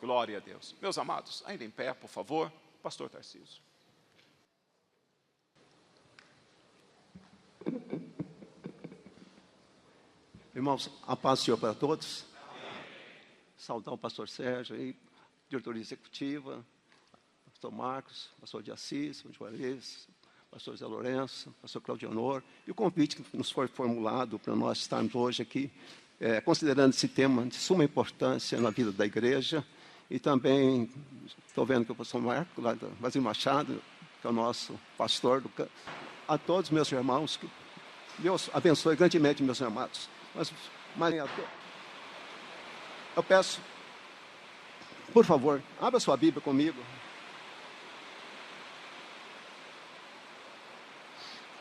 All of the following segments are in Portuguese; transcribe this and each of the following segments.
Glória a Deus. Meus amados, ainda em pé, por favor, pastor Tarcísio. Irmãos, a paz do Senhor para todos. Saudar o pastor Sérgio aí, diretoria executiva, pastor Marcos, pastor de Assis, pastor Juarez, pastor Zé Lourenço, pastor Claudio Honor, e o convite que nos foi formulado para nós estarmos hoje aqui, considerando esse tema de suma importância na vida da igreja, e também estou vendo que o pastor Marcos, lá do Brasil Machado, que é o nosso pastor, a todos meus irmãos, que Deus abençoe grandemente meus amados. Mas eu peço, por favor, abra sua Bíblia comigo.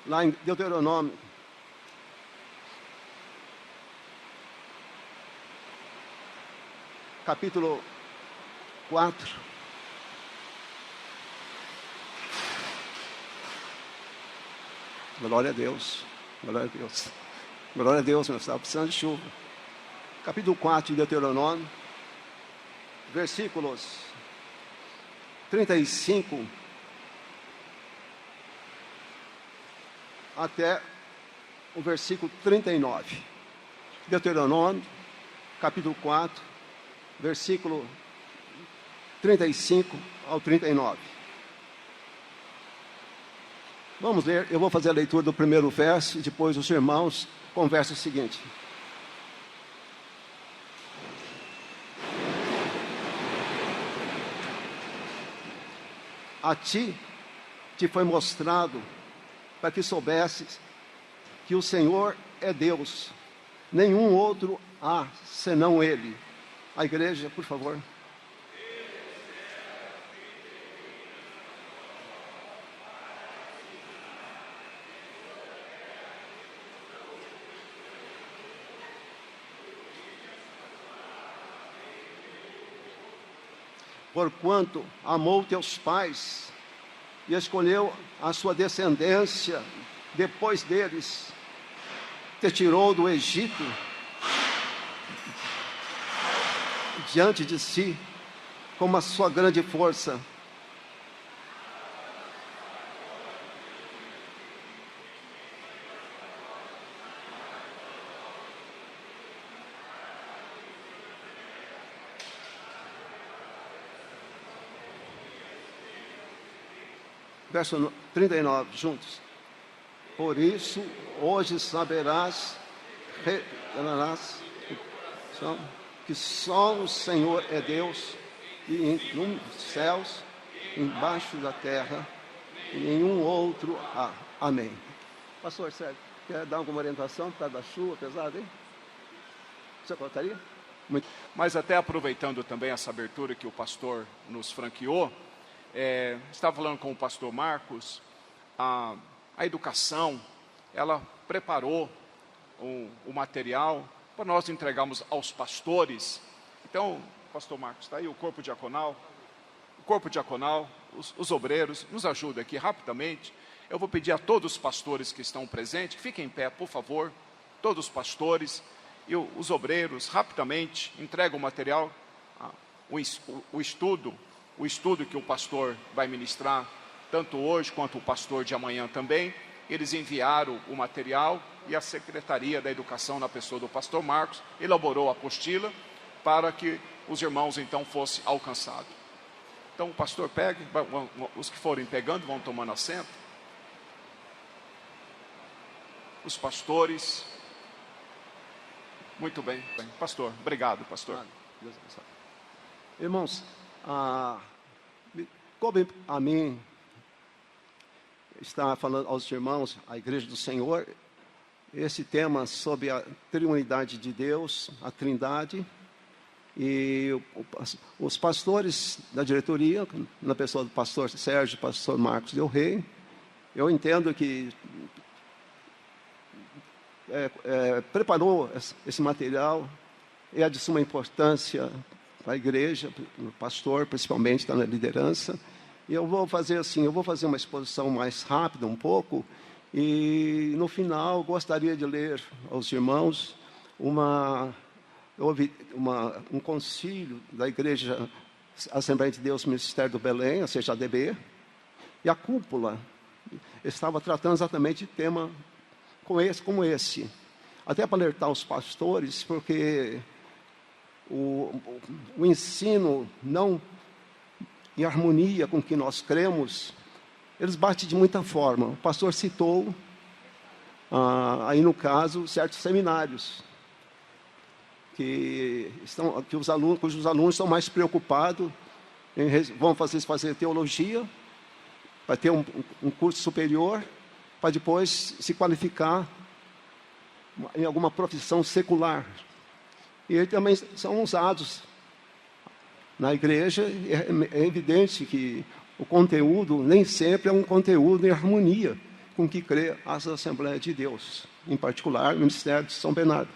Lá em Deuteronômio, capítulo 4. Glória a Deus, glória a Deus. Glória a Deus, nós estamos precisando de chuva. Capítulo 4 de Deuteronômio, versículos 35 até o versículo 39. Deuteronômio, capítulo 4, versículo 35 ao 39. Vamos ler, eu vou fazer a leitura do primeiro verso e depois os irmãos conversam o seguinte. A ti te foi mostrado para que soubesses que o Senhor é Deus, nenhum outro há senão Ele. A igreja, por favor. Porquanto amou teus pais e escolheu a sua descendência depois deles, te tirou do Egito diante de si com a sua grande força. Verso 39, juntos. Por isso, hoje saberás que só o Senhor é Deus, e nos céus, embaixo da terra, e nenhum outro há. Amém. Pastor Sérgio, quer dar alguma orientação por causa da chuva pesada, hein? Você contaria? Muito. Mas até aproveitando também essa abertura que o pastor nos franqueou, estava falando com o pastor Marcos, a educação, ela preparou o material para nós entregarmos aos pastores. Então, pastor Marcos, está aí o corpo diaconal, os obreiros, nos ajuda aqui rapidamente. Eu vou pedir a todos os pastores que estão presentes, que fiquem em pé, por favor, todos os pastores e os obreiros, rapidamente, entregam o material, o estudo que o pastor vai ministrar, tanto hoje quanto o pastor de amanhã também. Eles enviaram o material e a Secretaria da Educação, na pessoa do pastor Marcos, elaborou a apostila para que os irmãos então fossem alcançados. Então o pastor pegue, os que forem pegando vão tomando assento. Os pastores. Muito bem, pastor. Obrigado, pastor. Deus abençoe. Irmãos, coube a mim estar falando aos irmãos, a igreja do Senhor, esse tema sobre a triunidade de Deus, a trindade, e os pastores da diretoria, na pessoa do pastor Sérgio, pastor Marcos Del Rey, eu entendo que preparou esse material, é de suma importância para a igreja, o pastor principalmente está na liderança. E eu vou fazer assim, eu vou fazer uma exposição mais rápida um pouco, e no final gostaria de ler aos irmãos um concílio da igreja Assembleia de Deus Ministério do Belém, a CJDB, e a cúpula estava tratando exatamente de tema como esse. Até para alertar os pastores, porque o ensino não em harmonia com o que nós cremos, eles batem de muita forma. O pastor citou, aí no caso, certos seminários, cujos alunos estão mais preocupados vão fazer teologia, vai ter um curso superior, para depois se qualificar em alguma profissão secular. E eles também são usados na igreja. É evidente que o conteúdo nem sempre é um conteúdo em harmonia com o que crê a Assembleia de Deus, em particular o Ministério de São Bernardo.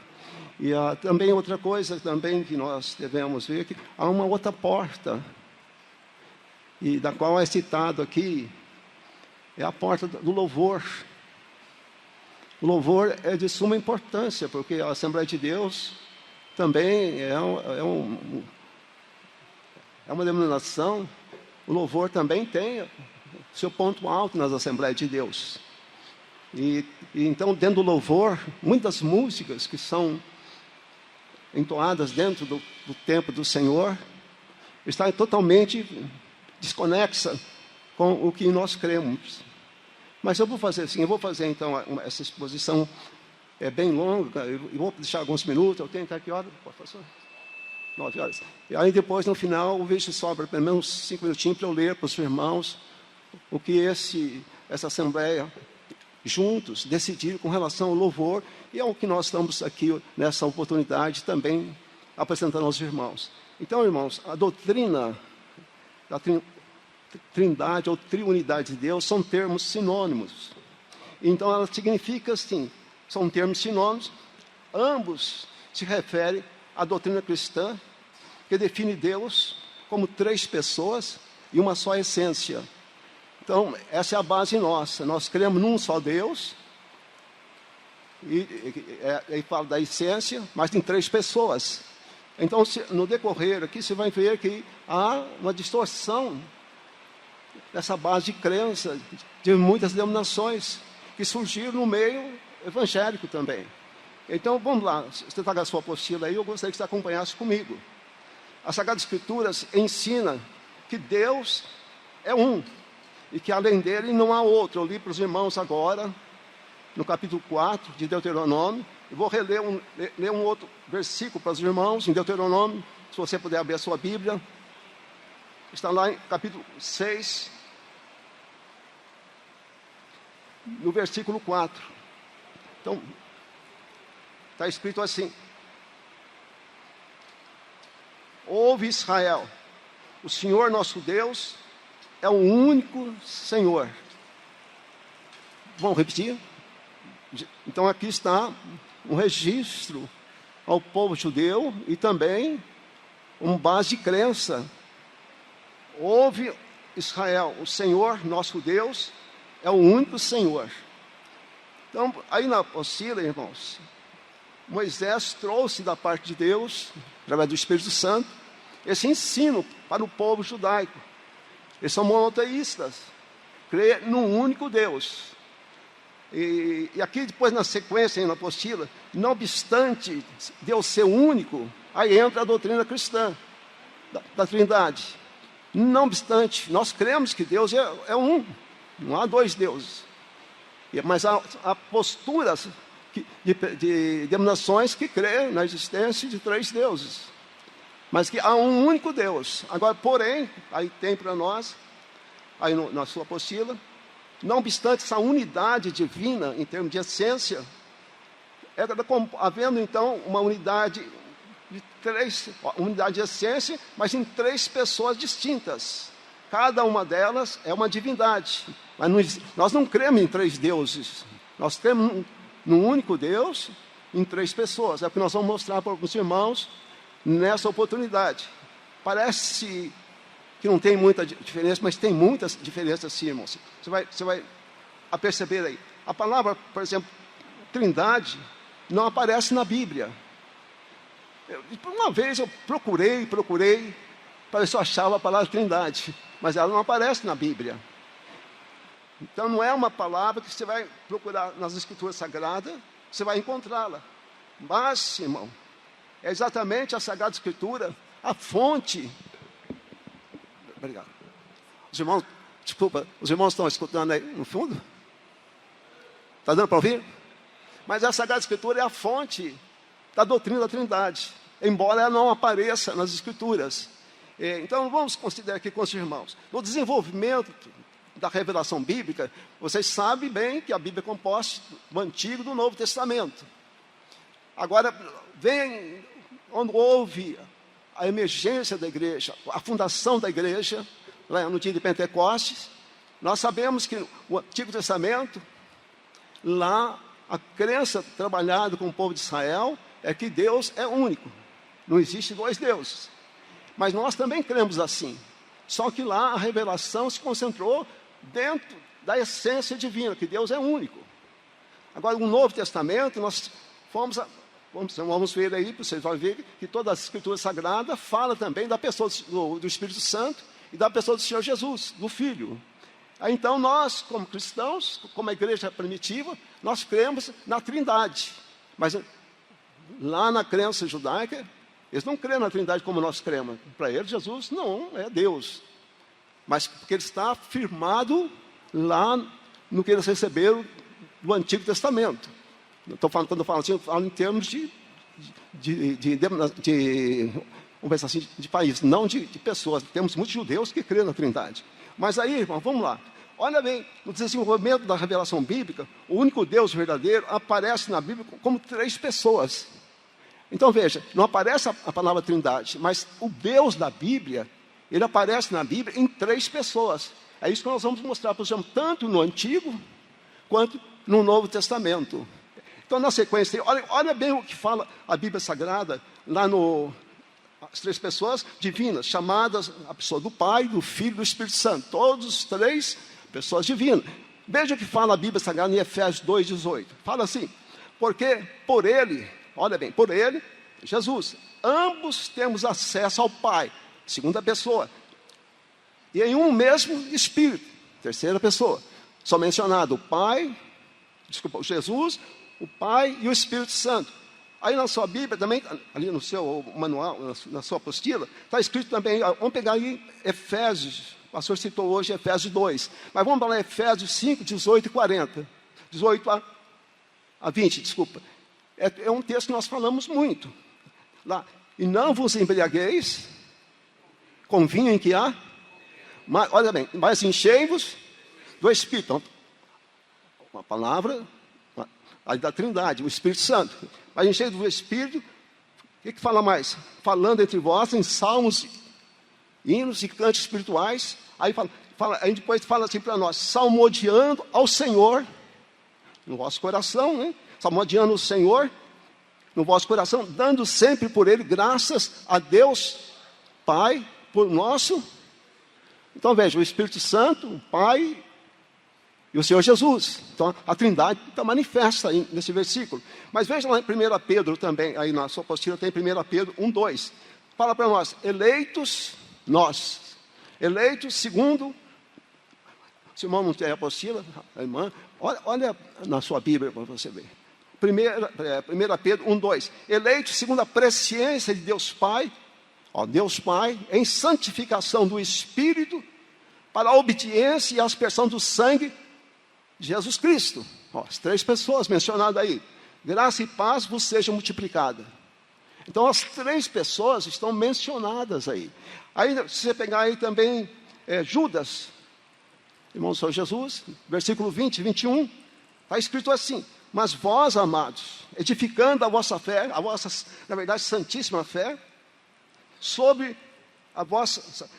E também outra coisa também que nós devemos ver, que há uma outra porta, e da qual é citado aqui, é a porta do louvor. O louvor é de suma importância, porque a Assembleia de Deus também é uma denominação. O louvor também tem seu ponto alto nas Assembleias de Deus. E então, dentro do louvor, muitas músicas que são entoadas dentro do templo do Senhor, está totalmente desconexa com o que nós cremos. Mas eu vou fazer assim, então essa exposição bem longa, eu vou deixar alguns minutos, eu tenho até que hora? Pode passar? 9 horas. E aí depois, no final, eu vejo se sobra pelo menos 5 minutinhos para eu ler para os irmãos o que essa Assembleia juntos decidiram com relação ao louvor, e é o que nós estamos aqui nessa oportunidade também apresentando aos irmãos. Então, irmãos, a doutrina da Trindade ou triunidade de Deus são termos sinônimos. Então, ela significa assim, são termos sinônimos, ambos se referem à doutrina cristã, que define Deus como 3 pessoas e uma só essência. Então, essa é a base nossa. Nós cremos num só Deus, e fala da essência, mas em 3 pessoas. Então, no decorrer aqui, você vai ver que há uma distorção dessa base de crença de muitas denominações que surgiram no meio evangélico também. Então, vamos lá. Você está com a sua apostila aí, eu gostaria que você acompanhasse comigo. A Sagrada Escritura ensina que Deus é um, e que além dele não há outro. Eu li para os irmãos agora, no capítulo 4 de Deuteronômio. Eu vou ler um outro versículo para os irmãos, em Deuteronômio, se você puder abrir a sua Bíblia. Está lá em capítulo 6, no versículo 4. Então, está escrito assim: Ouve, Israel, o Senhor nosso Deus é o único Senhor. Vamos repetir? Então aqui está um registro ao povo judeu e também uma base de crença. Ouve, Israel, o Senhor nosso Deus é o único Senhor. Então, aí na apostila, irmãos, Moisés trouxe da parte de Deus, através do Espírito Santo, esse ensino para o povo judaico. Eles são monoteístas, crê num único Deus. E aqui depois na sequência, na apostila, não obstante Deus ser único, aí entra a doutrina cristã, da Trindade. Não obstante, nós cremos que Deus é um, não há 2 deuses. Mas há posturas de denominações que creem na existência de 3 deuses. Mas que há um único Deus. Agora, porém, aí tem para nós, aí na sua apostila, não obstante essa unidade divina em termos de essência, havendo então uma unidade unidade de essência, mas em 3 pessoas distintas. Cada uma delas é uma divindade. Mas nós não cremos em 3 deuses. Nós cremos num único Deus, em 3 pessoas. É o que nós vamos mostrar para os irmãos nessa oportunidade. Parece que não tem muita diferença, mas tem muitas diferenças sim, irmãos. Você vai perceber aí. A palavra, por exemplo, Trindade, não aparece na Bíblia. Uma vez eu procurei, para ver se eu achava a palavra trindade, mas ela não aparece na Bíblia. Então não é uma palavra que você vai procurar nas Escrituras Sagradas, você vai encontrá-la. Mas, irmão, é exatamente a Sagrada Escritura a fonte. Obrigado. Os irmãos, desculpa, os irmãos estão escutando aí no fundo? Está dando para ouvir? Mas a Sagrada Escritura é a fonte da doutrina da Trindade, embora ela não apareça nas Escrituras. Então vamos considerar aqui com os irmãos. No desenvolvimento da revelação bíblica, vocês sabem bem que a Bíblia é composta do Antigo e do Novo Testamento. Agora, quando houve a emergência da igreja, a fundação da igreja, lá no dia de Pentecostes, nós sabemos que no Antigo Testamento, lá a crença trabalhada com o povo de Israel é que Deus é único, não existe dois deuses. Mas nós também cremos assim, só que lá a revelação se concentrou dentro da essência divina, que Deus é único. Agora, no Novo Testamento, nós vamos ver aí, vocês vão ver que toda a Escritura Sagrada fala também da pessoa do Espírito Santo e da pessoa do Senhor Jesus, do Filho. Então nós, como cristãos, como a igreja primitiva, nós cremos na Trindade. Mas lá na crença judaica, eles não creem na Trindade como nós cremos. Para eles, Jesus não é Deus. Mas porque ele está firmado lá no que eles receberam do Antigo Testamento. Quando eu falo assim, eu falo em termos vamos pensar assim, de país, não de pessoas. Temos muitos judeus que creem na Trindade. Mas aí, irmão, vamos lá. Olha bem, no desenvolvimento da revelação bíblica, o único Deus verdadeiro aparece na Bíblia como 3 pessoas. Então veja, não aparece a palavra Trindade, mas o Deus da Bíblia, ele aparece na Bíblia em 3 pessoas. É isso que nós vamos mostrar para os irmãos, tanto no Antigo quanto no Novo Testamento. Então, na sequência, olha bem o que fala a Bíblia Sagrada, lá as 3 pessoas divinas, chamadas a pessoa do Pai, do Filho e do Espírito Santo. Todos os 3 pessoas divinas. Veja o que fala a Bíblia Sagrada em Efésios 2,18. Fala assim, porque por Ele, olha bem, por Ele, Jesus, ambos temos acesso ao Pai, segunda pessoa, e em um mesmo Espírito, terceira pessoa. Só mencionado o Jesus, o Pai e o Espírito Santo. Aí na sua Bíblia também, ali no seu manual, na sua apostila, está escrito também, vamos pegar aí Efésios, o pastor citou hoje Efésios 2, mas vamos falar Efésios 5, 18 e 40, 18 a 20, desculpa. É um texto que nós falamos muito. Lá, e não vos embriagueis com vinho em que há, olha bem, mas enchei-vos do Espírito. Então, uma palavra aí da Trindade, o Espírito Santo. Mas enchei do Espírito, o que fala mais? Falando entre vós em salmos, hinos e cantos espirituais. Aí aí depois fala assim para nós, salmodiando ao Senhor no vosso coração, né? Salmodiando o Senhor no vosso coração, dando sempre por Ele graças a Deus Pai, por nosso. Então veja, o Espírito Santo, o Pai e o Senhor Jesus. Então a Trindade está manifesta aí nesse versículo. Mas veja lá em 1 Pedro também, aí na sua apostila tem 1 Pedro 1:2. Fala para nós, eleitos nós. Eleitos segundo, se o irmão não tem a apostila, a irmã, olha na sua Bíblia para você ver. 1 Pedro 1:2. Eleitos segundo a presciência de Deus Pai, Deus Pai, em santificação do Espírito, para a obediência e a aspersão do sangue de Jesus Cristo. As 3 pessoas mencionadas aí. Graça e paz vos sejam multiplicadas. Então as 3 pessoas estão mencionadas aí. Aí se você pegar aí também Judas, irmão do Senhor Jesus, versículo 20 e 21, está escrito assim, mas vós, amados, edificando a vossa fé, a vossa, na verdade, santíssima fé, sobre a vossa...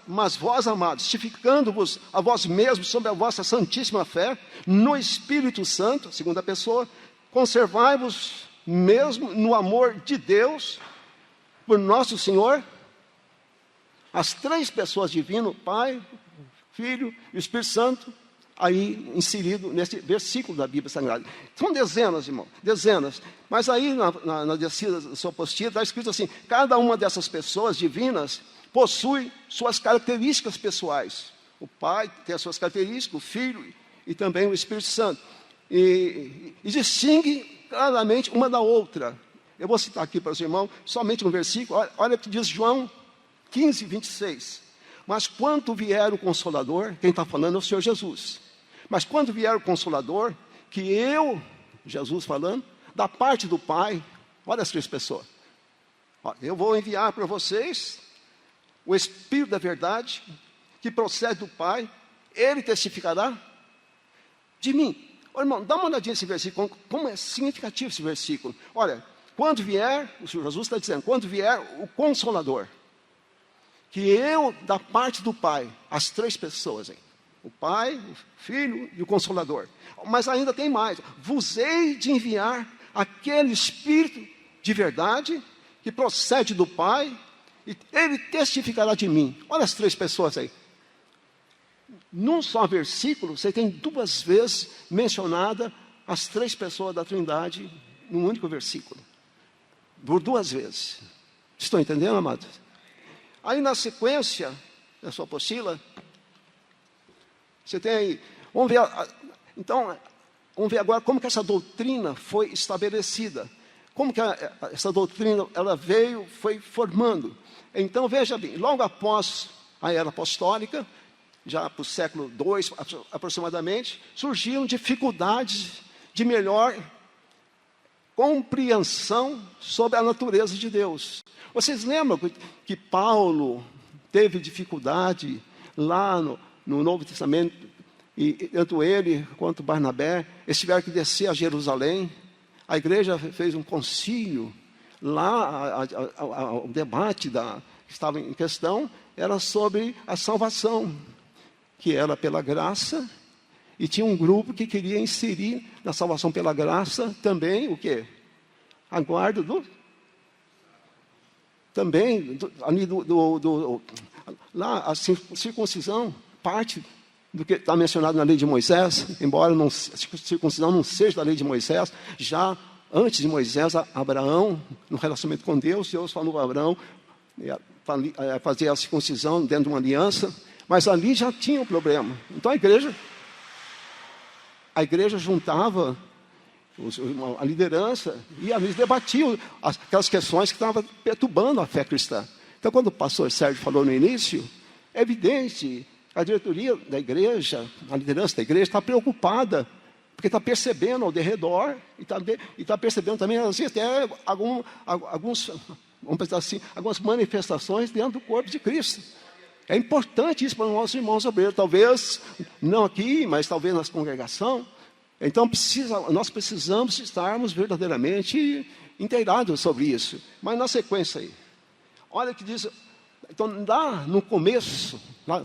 mas vós, amados, edificando-vos a vós mesmos sobre a vossa santíssima fé, no Espírito Santo, segunda pessoa, conservai-vos mesmo no amor de Deus, por nosso Senhor. As 3 pessoas divinas, Pai, Filho e Espírito Santo, aí inserido nesse versículo da Bíblia Sagrada. São dezenas, irmão, dezenas. Mas aí na descida da sua apostila está escrito assim: cada uma dessas pessoas divinas possui suas características pessoais. O Pai tem as suas características, o Filho e também o Espírito Santo. E distingue claramente uma da outra. Eu vou citar aqui para os irmãos somente um versículo. Olha o que diz João 15, 26. Mas quando vier o Consolador, quem está falando é o Senhor Jesus. Mas quando vier o Consolador, que eu, Jesus falando, da parte do Pai, olha as três pessoas. Eu vou enviar para vocês o Espírito da verdade, que procede do Pai, ele testificará de mim. Olha, irmão, dá uma olhadinha nesse versículo, como é significativo esse versículo. Olha, quando vier, o Senhor Jesus está dizendo, quando vier o Consolador, que eu, da parte do Pai, as três pessoas, hein? O Pai, o Filho e o Consolador. Mas ainda tem mais. Vos hei de enviar aquele Espírito de verdade, que procede do Pai, e ele testificará de mim. Olha as três pessoas aí. Num só versículo, você tem duas vezes mencionada as três pessoas da Trindade, num único versículo. Por duas vezes. Estão entendendo, amados? Aí na sequência da sua apostila, você tem aí, vamos ver, então, vamos ver agora como que essa doutrina foi estabelecida. Como que essa doutrina, ela veio, foi formando. Então, veja bem, logo após a era apostólica, já para o século II aproximadamente, surgiram dificuldades de melhor compreensão sobre a natureza de Deus. Vocês lembram que Paulo teve dificuldade lá no Novo Testamento, e tanto ele quanto Barnabé, eles tiveram que descer a Jerusalém. A igreja fez um concílio lá, o debate que estava em questão era sobre a salvação, que era pela graça, e tinha um grupo que queria inserir na salvação pela graça também o quê? A guarda lá a circuncisão, parte do que está mencionado na lei de Moisés, embora a circuncisão não seja da lei de Moisés, já antes de Moisés, Abraão, no relacionamento com Deus falou para Abraão fazer a circuncisão dentro de uma aliança, mas ali já tinha um problema. Então a igreja juntava a liderança e eles debatiam aquelas questões que estavam perturbando a fé cristã. Então, quando o pastor Sérgio falou no início, é evidente, a diretoria da igreja, a liderança da igreja está preocupada, porque está percebendo ao derredor, e está percebendo também, às vezes, até vamos pensar assim, algumas manifestações dentro do corpo de Cristo. É importante isso para os nossos irmãos obreiros, talvez, não aqui, mas talvez na congregação. Então, nós precisamos estarmos verdadeiramente inteirados sobre isso. Mas na sequência aí, olha o que diz. Então, lá no começo, lá,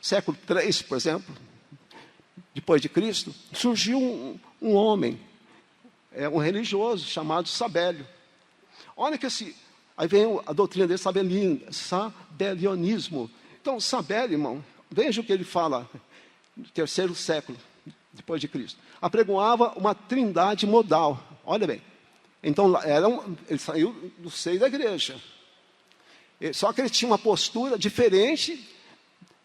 século III, por exemplo, depois de Cristo, surgiu um homem, um religioso, chamado Sabélio. Olha que aí vem a doutrina dele, sabelionismo. Então, Sabélio, irmão, veja o que ele fala, no terceiro século, depois de Cristo. Apregoava uma trindade modal. Olha bem. Então, ele saiu do seio da igreja. Só que ele tinha uma postura diferente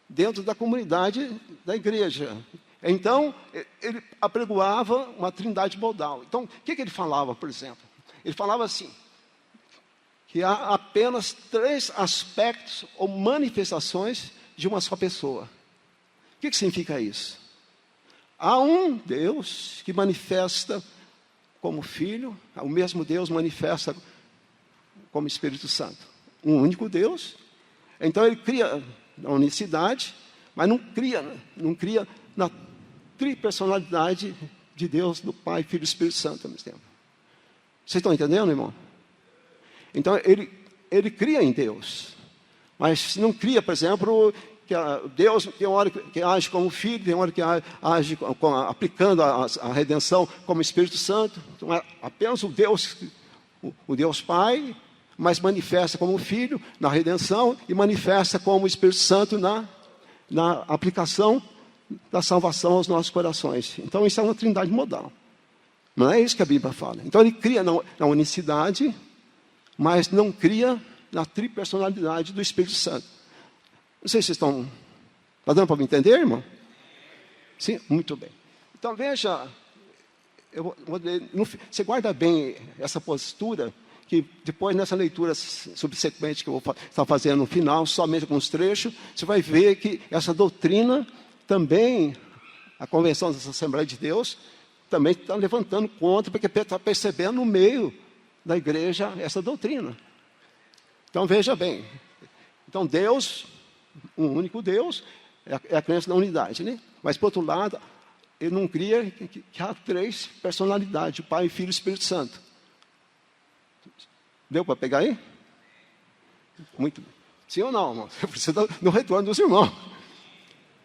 dentro da comunidade da igreja. Então, ele apregoava uma trindade modal. Então, o que ele falava, por exemplo? Ele falava assim, que há apenas 3 aspectos ou manifestações de uma só pessoa. O que significa isso? Há um Deus que manifesta como Filho, o mesmo Deus manifesta como Espírito Santo. Um único Deus. Então ele cria a unicidade, mas não cria na tripersonalidade de Deus, do Pai, Filho e Espírito Santo ao mesmo tempo. Vocês estão entendendo, irmão? Então ele cria em Deus, mas não cria, por exemplo, que Deus tem uma hora que age como Filho, tem uma hora que age aplicando a redenção como Espírito Santo. Então é apenas o Deus Pai, mas manifesta como Filho na redenção e manifesta como Espírito Santo na aplicação da salvação aos nossos corações. Então, isso é uma trindade modal. Não é isso que a Bíblia fala. Então, ele cria na unicidade, mas não cria na tripersonalidade do Espírito Santo. Não sei se vocês estão... Está dando para me entender, irmão? Sim? Muito bem. Então, veja... Você guarda bem essa postura, que depois, nessa leitura subsequente que eu vou estar fazendo no final, somente com os trechos, você vai ver que essa doutrina também, a Convenção da Assembleia de Deus, também está levantando contra, porque está percebendo no meio da igreja essa doutrina. Então, veja bem. Então, Deus, um único Deus, é a crença da unidade, né? Mas, por outro lado, ele não cria que há três personalidades, o Pai, Filho e Espírito Santo. Deu para pegar aí? Muito bem. Sim ou não, irmão? Você precisa do retorno dos irmãos.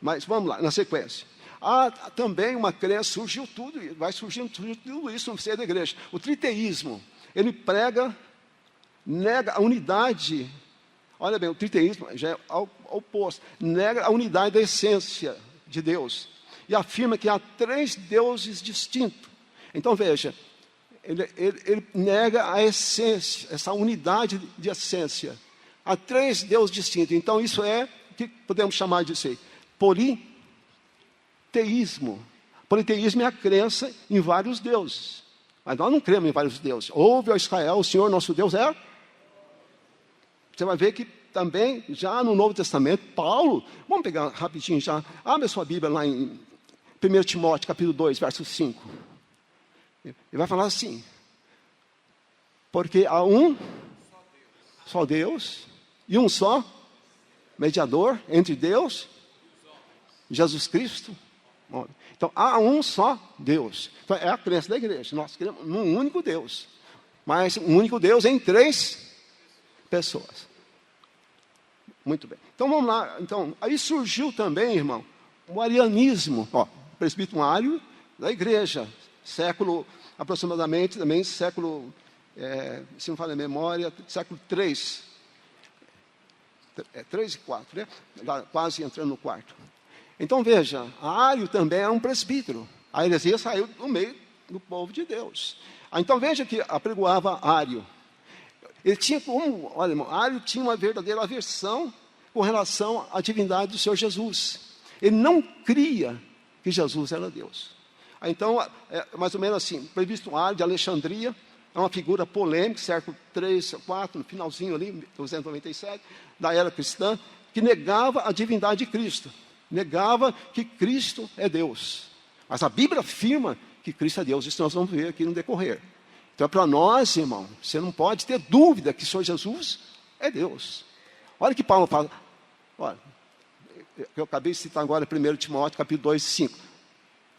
Mas vamos lá, na sequência. Há também uma crença, surgiu tudo, vai surgindo tudo isso no seio da igreja. O triteísmo, ele nega a unidade. Olha bem, o triteísmo já é oposto. Nega a unidade da essência de Deus. E afirma que há três deuses distintos. Então, veja, ele nega a essência, essa unidade de essência. Há três deuses distintos. Então, isso é o que podemos chamar de ser politeísmo. Politeísmo é a crença em vários deuses. Mas nós não cremos em vários deuses. Ouve, ó Israel, o Senhor nosso Deus é... Você vai ver que também, já no Novo Testamento, Paulo... Vamos pegar rapidinho já. Abre a sua Bíblia lá em 1 Timóteo, capítulo 2, verso 5. Ele vai falar assim: porque há um só Deus e um só mediador entre Deus e Jesus Cristo. Então, há um só Deus. Então, é a crença da igreja. Nós cremos num único Deus. Mas um único Deus em três pessoas. Muito bem. Então, vamos lá. Então, aí surgiu também, irmão, o arianismo. Presbítero Ario da igreja. Século, aproximadamente, também século, se não falha a memória, século 3. 3 e 4, né? Quase entrando no quarto. Então, veja, Ario também era um presbítero. A heresia saiu do meio do povo de Deus. Então, veja que apregoava Ario. Ele tinha como, olha, irmão, Ario tinha uma verdadeira aversão com relação à divindade do Senhor Jesus. Ele não cria que Jesus era Deus. Então, mais ou menos assim, o presbítero Ario de Alexandria é uma figura polêmica, século 3, 4, no finalzinho ali, 297, da era cristã, que negava a divindade de Cristo. Negava que Cristo é Deus. Mas a Bíblia afirma que Cristo é Deus. Isso nós vamos ver aqui no decorrer. Então, para nós, irmão, você não pode ter dúvida que o Senhor Jesus é Deus. Olha que Paulo fala. Olha, eu acabei de citar agora 1 Timóteo, capítulo 2, 5.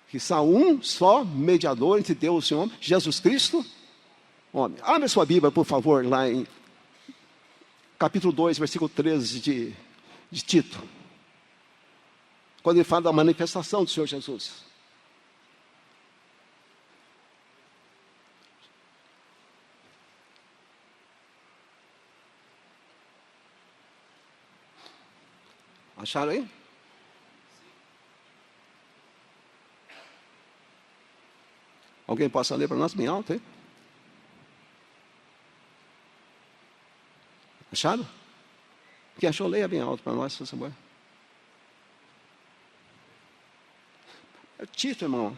Que só um só mediador entre Deus e o homem, Jesus Cristo, homem. Abre a sua Bíblia, por favor, lá em capítulo 2, versículo 13 de Tito. Quando ele fala da manifestação do Senhor Jesus. Acharam aí? Alguém possa ler para nós bem alto, hein? Acharam? Quem achou, leia bem alto para nós, por favor. É Tito, irmão.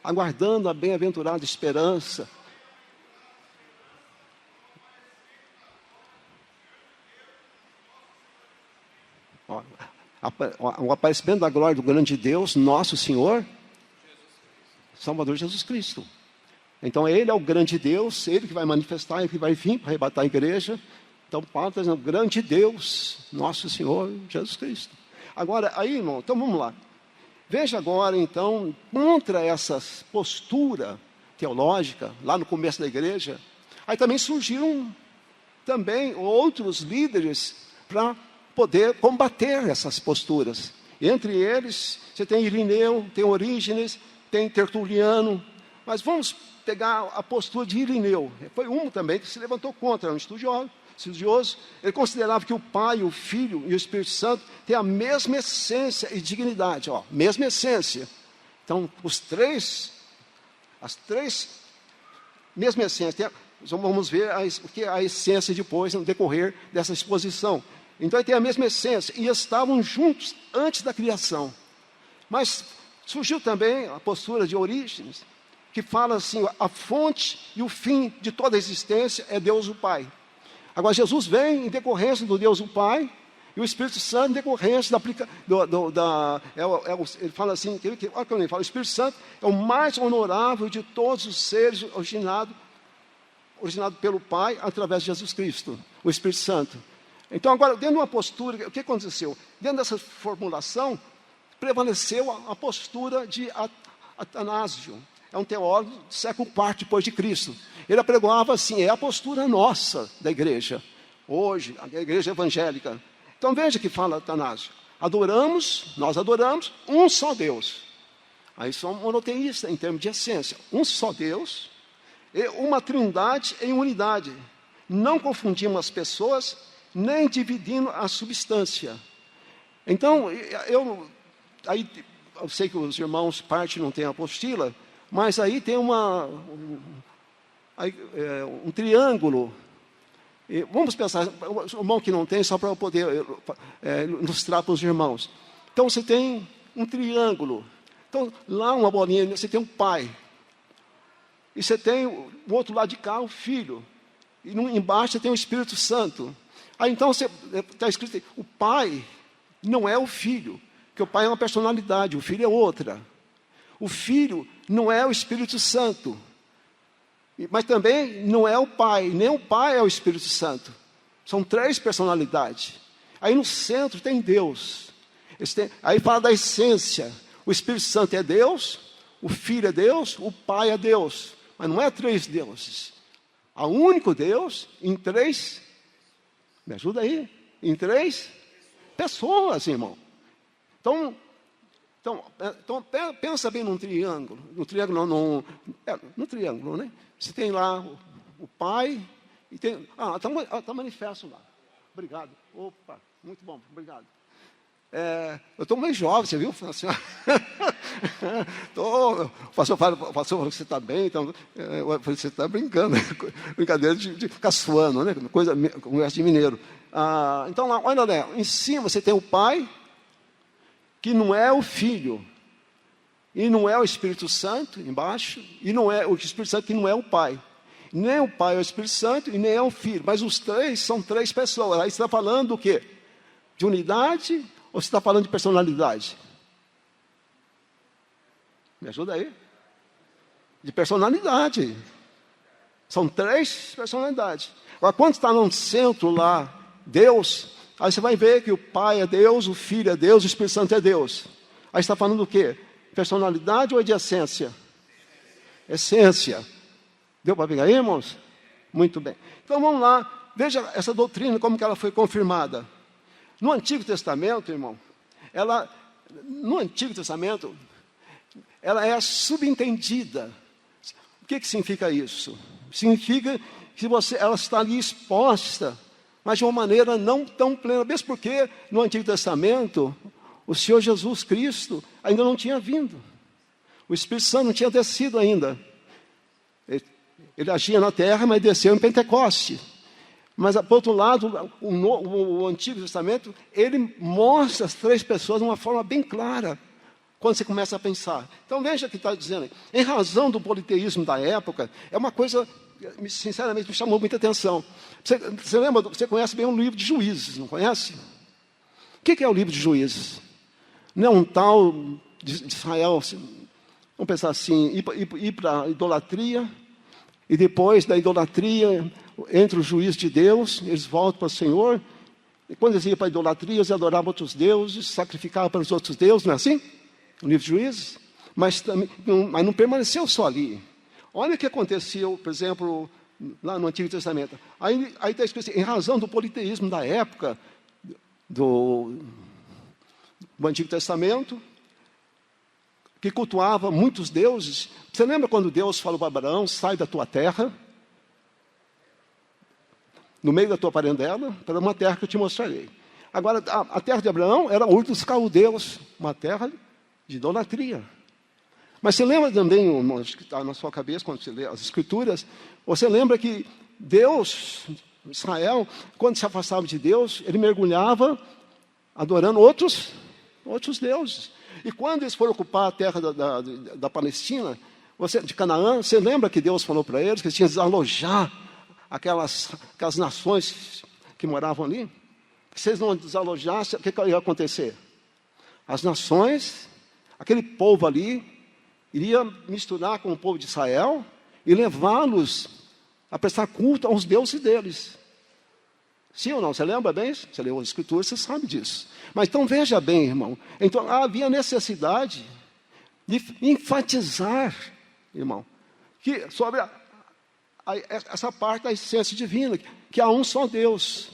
Aguardando a bem-aventurada esperança. O aparecimento da glória do grande Deus, nosso Senhor, Salvador Jesus Cristo. Então, Ele é o grande Deus, Ele que vai manifestar, Ele que vai vir para arrebatar a igreja. Então, Paulo está dizendo, grande Deus, nosso Senhor Jesus Cristo. Agora, aí, irmão, então vamos lá. Veja agora, então, contra essa postura teológica, lá no começo da igreja, aí também surgiram também outros líderes para poder combater essas posturas. Entre eles, você tem Irineu, tem Orígenes, tem Tertuliano. Mas vamos pegar a postura de Irineu. Foi um também que se levantou contra, um estudioso, estudioso, ele considerava que o Pai, o Filho e o Espírito Santo têm a mesma essência e dignidade, mesma essência. Então, as três, mesma essência. Vamos ver o que é a essência depois, no decorrer dessa exposição. Então, ele tem a mesma essência, e estavam juntos antes da criação. Mas surgiu também a postura de Orígenes, que fala assim, a fonte e o fim de toda a existência é Deus o Pai. Agora, Jesus vem em decorrência do Deus o Pai, e o Espírito Santo em decorrência ele fala assim, olha como ele fala, o Espírito Santo é o mais honorável de todos os seres originado pelo Pai, através de Jesus Cristo, o Espírito Santo. Então, agora, dentro de uma postura, o que aconteceu? Dentro dessa formulação, prevaleceu a postura de Atanásio, é um teólogo do século IV depois de Cristo. Ele apregoava assim, é a postura nossa da igreja, hoje, a igreja evangélica. Então veja que fala Atanásio, nós adoramos um só Deus. Aí somos monoteístas em termos de essência, um só Deus, e uma trindade em unidade. Não confundimos as pessoas, nem dividindo a substância. Então, eu sei que os irmãos, parte não tem apostila, mas aí tem um triângulo. E vamos pensar, o irmão que não tem, só para eu poder ilustrar para os irmãos. Então, você tem um triângulo. Então, lá uma bolinha, você tem um pai. E você tem o outro lado de cá, o filho. E embaixo você tem o Espírito Santo. Aí então está escrito, o pai não é o filho, porque o pai é uma personalidade, o filho é outra. O filho não é o Espírito Santo, mas também não é o pai, nem o pai é o Espírito Santo. São três personalidades. Aí no centro tem Deus. Aí fala da essência. O Espírito Santo é Deus, o Filho é Deus, o Pai é Deus. Mas não é três deuses. Há um único Deus em três, me ajuda aí, em três pessoas, irmão. Então pensa bem num triângulo. No triângulo, no triângulo, né? Você tem lá o Pai, e tem. Está manifesto lá. Obrigado. Opa, muito bom, obrigado. Eu estou meio jovem, você viu? Assim, o pastor falou que você está bem, então você está brincando, brincadeira de ficar suando, né? Conversa de mineiro. Então, lá, olha lá, em cima você tem o Pai, que não é o Filho, e não é o Espírito Santo, embaixo, e não é o Espírito Santo que não é o Pai. Nem o Pai é o Espírito Santo, e nem é o Filho, mas os três são três pessoas. Aí você está falando do quê? De unidade, ou você está falando de personalidade? Me ajuda aí. De personalidade. São três personalidades. Agora, quando está no centro lá, Deus, aí você vai ver que o Pai é Deus, o Filho é Deus, o Espírito Santo é Deus. Aí está falando do quê? Personalidade ou de essência? Essência. Deu para pegar aí, irmãos? Muito bem. Então vamos lá. Veja essa doutrina, como que ela foi confirmada. No Antigo Testamento, irmão, ela é subentendida. O que significa isso? Significa que ela está ali exposta, mas de uma maneira não tão plena. Mesmo porque no Antigo Testamento, o Senhor Jesus Cristo ainda não tinha vindo. O Espírito Santo não tinha descido ainda. Ele agia na terra, mas desceu em Pentecoste. Mas, por outro lado, o Antigo Testamento, ele mostra as três pessoas de uma forma bem clara, quando você começa a pensar. Então, veja o que está dizendo. Em razão do politeísmo da época, é uma coisa, sinceramente, me chamou muita atenção. Você lembra, você conhece bem o livro de Juízes, não conhece? O que é o livro de Juízes? Não é um tal de Israel, vamos pensar assim, ir para a idolatria, e depois da idolatria, entre o juízo de Deus, eles voltam para o Senhor, e quando eles iam para a idolatria, eles adoravam outros deuses, sacrificavam para os outros deuses, não é assim? O livro de Juízes. Mas não permaneceu só ali. Olha o que aconteceu, por exemplo, lá no Antigo Testamento. Aí está escrito assim, em razão do politeísmo da época do Antigo Testamento, que cultuava muitos deuses. Você lembra quando Deus falou para Abraão, sai da tua terra? no meio da tua parentela, para uma terra que eu te mostrarei. Agora, a terra de Abraão era Ur dos Caldeus, uma terra de idolatria. Mas você lembra também, acho que está na sua cabeça, quando você lê as Escrituras, você lembra que Deus, Israel, quando se afastava de Deus, ele mergulhava adorando outros deuses. E quando eles foram ocupar a terra da Palestina, de Canaã, você lembra que Deus falou para eles que eles tinham que desalojar aquelas nações que moravam ali? Se eles não desalojassem, o que ia acontecer? As nações, aquele povo ali, iria misturar com o povo de Israel e levá-los a prestar culto aos deuses deles. Sim ou não? Você lembra bem? Você leu as Escrituras, você sabe disso. Mas então veja bem, irmão. Então havia necessidade de enfatizar, irmão, que sobre essa parte da essência divina, que há um só Deus.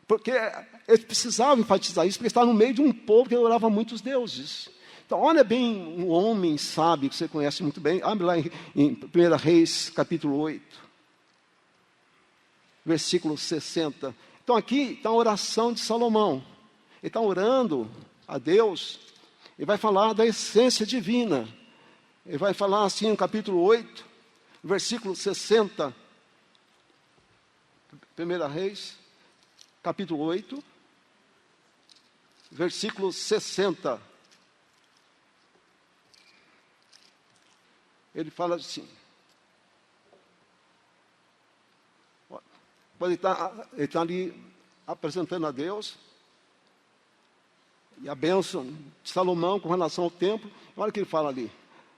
Porque eles precisavam enfatizar isso, porque estavam no meio de um povo que adorava muitos deuses. Então, olha bem um homem sábio que você conhece muito bem. Abre lá em 1 Reis, capítulo 8, versículo 60. Então, aqui está a oração de Salomão. Ele está orando a Deus. Ele vai falar da essência divina. Ele vai falar assim no capítulo 8, versículo 60. 1 Reis, capítulo 8, versículo 60. Ele fala assim. Ele está ali apresentando a Deus. E a bênção de Salomão com relação ao templo. Olha o que ele fala ali.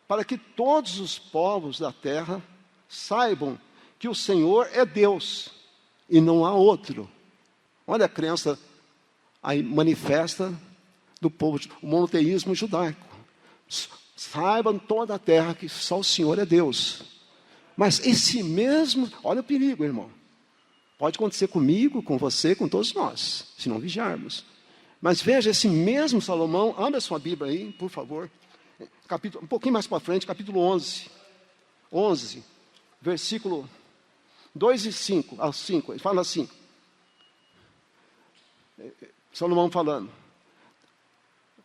Para que todos os povos da terra saibam que o Senhor é Deus e não há outro. Olha a crença aí manifesta do povo, o monoteísmo judaico. Saibam toda a terra que só o Senhor é Deus. Mas esse mesmo, olha o perigo, irmão. Pode acontecer comigo, com você, com todos nós, se não vigiarmos. Mas veja, esse mesmo Salomão, abre a sua Bíblia aí, por favor. Um pouquinho mais para frente, capítulo 11. 11, versículo 2 e 5, ao 5. Ele fala assim. Salomão falando.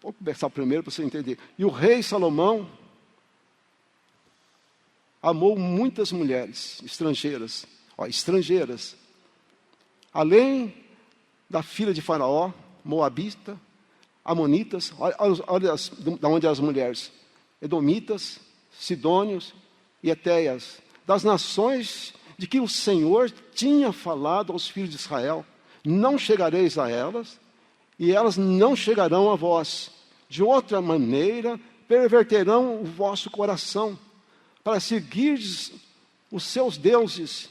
Vou conversar primeiro para você entender. E o rei Salomão amou muitas mulheres estrangeiras. Além da filha de Faraó, Moabita, Amonitas, olha de onde as mulheres, Edomitas, Sidônios e Etéias, das nações de que o Senhor tinha falado aos filhos de Israel, não chegareis a elas, e elas não chegarão a vós. De outra maneira, perverterão o vosso coração, para seguir os seus deuses.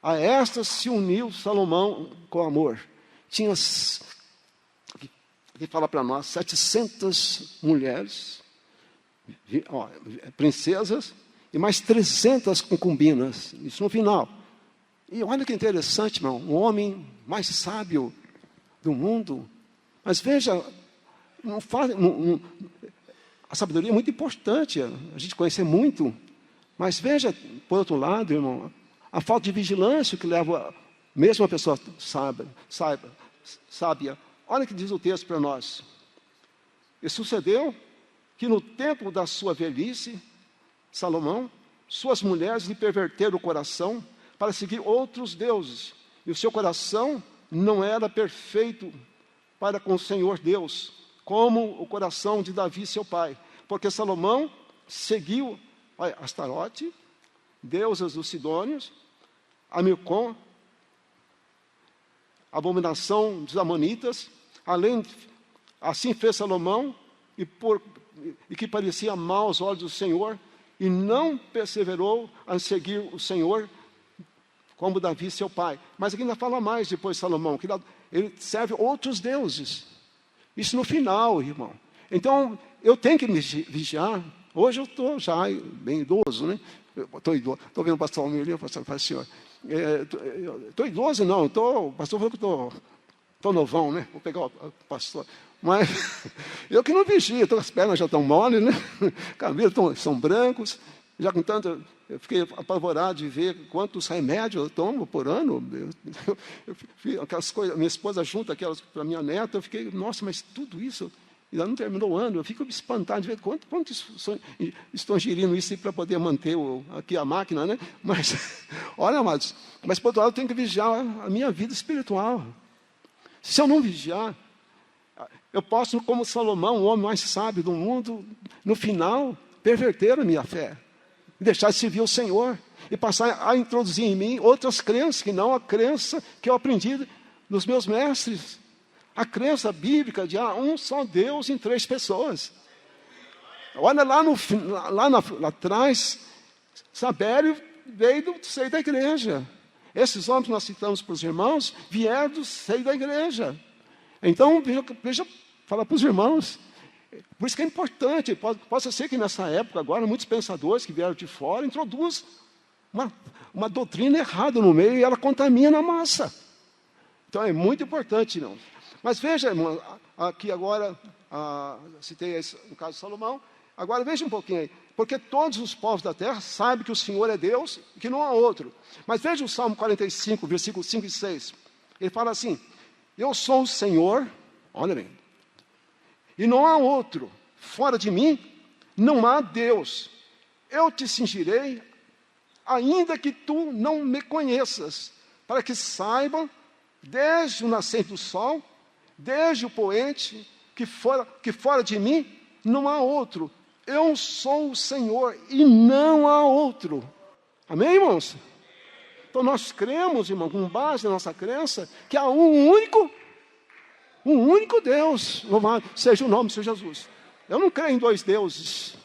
A estas se uniu Salomão com amor. Tinha, aqui fala para nós, 700 mulheres, princesas, e mais 300 concubinas. Isso no final. E olha que interessante, irmão, o homem mais sábio do mundo. Mas veja, a sabedoria é muito importante, a gente conhecer muito. Mas veja, por outro lado, irmão, a falta de vigilância que leva mesmo a pessoa sábia. Olha o que diz o texto para nós. E sucedeu que no tempo da sua velhice, Salomão, suas mulheres lhe perverteram o coração para seguir outros deuses. E o seu coração não era perfeito para com o Senhor Deus, como o coração de Davi, seu pai. Porque Salomão seguiu Astarote, deusas dos Sidônios, a Milcom, abominação dos Amonitas. Assim fez Salomão, e que parecia mal aos olhos do Senhor, e não perseverou a seguir o Senhor, como Davi, seu pai. Mas aqui ainda fala mais depois Salomão, que ele serve outros deuses. Isso no final, irmão. Então, eu tenho que me vigiar. Hoje eu estou já bem idoso, né? Estou vendo o pastor Almir, o pastor fala, senhor, estou idoso não, o pastor falou que estou novão, né? Vou pegar o pastor. Mas eu que não vigio, as pernas já estão mole, né? Cabelos são brancos. Já com tanto, eu fiquei apavorado de ver quantos remédios eu tomo por ano. Aquelas coisas, minha esposa junta aquelas para minha neta, eu fiquei, nossa, mas tudo isso, ainda não terminou o ano, eu fico espantado de ver quanto estão ingerindo isso para poder manter aqui a máquina, né? Mas, olha, amados, mas por outro lado eu tenho que vigiar a minha vida espiritual. Se eu não vigiar, eu posso, como Salomão, o homem mais sábio do mundo, no final, perverter a minha fé. Deixar de servir o Senhor e passar a introduzir em mim outras crenças, que não a crença que eu aprendi dos meus mestres. A crença bíblica de um só Deus em 3 pessoas. Olha lá atrás, Sabério veio do seio da igreja. Esses homens que nós citamos para os irmãos vieram do seio da igreja. Então, veja, fala para os irmãos. Por isso que é importante, possa ser que nessa época agora, muitos pensadores que vieram de fora introduzem uma doutrina errada no meio e ela contamina a massa. Então é muito importante, irmão. Mas veja, irmão, aqui agora, citei no caso de Salomão, agora veja um pouquinho aí, porque todos os povos da terra sabem que o Senhor é Deus e que não há outro. Mas veja o Salmo 45, versículos 5 e 6. Ele fala assim, eu sou o Senhor, olha bem, e não há outro. Fora de mim, não há Deus. Eu te cingirei, ainda que tu não me conheças, para que saibam, desde o nascente do sol, desde o poente, que fora de mim, não há outro. Eu sou o Senhor, e não há outro. Amém, irmãos? Então nós cremos, irmão, com base na nossa crença, que há um único Deus, louvado seja o nome de Jesus. Eu não creio em 2 deuses.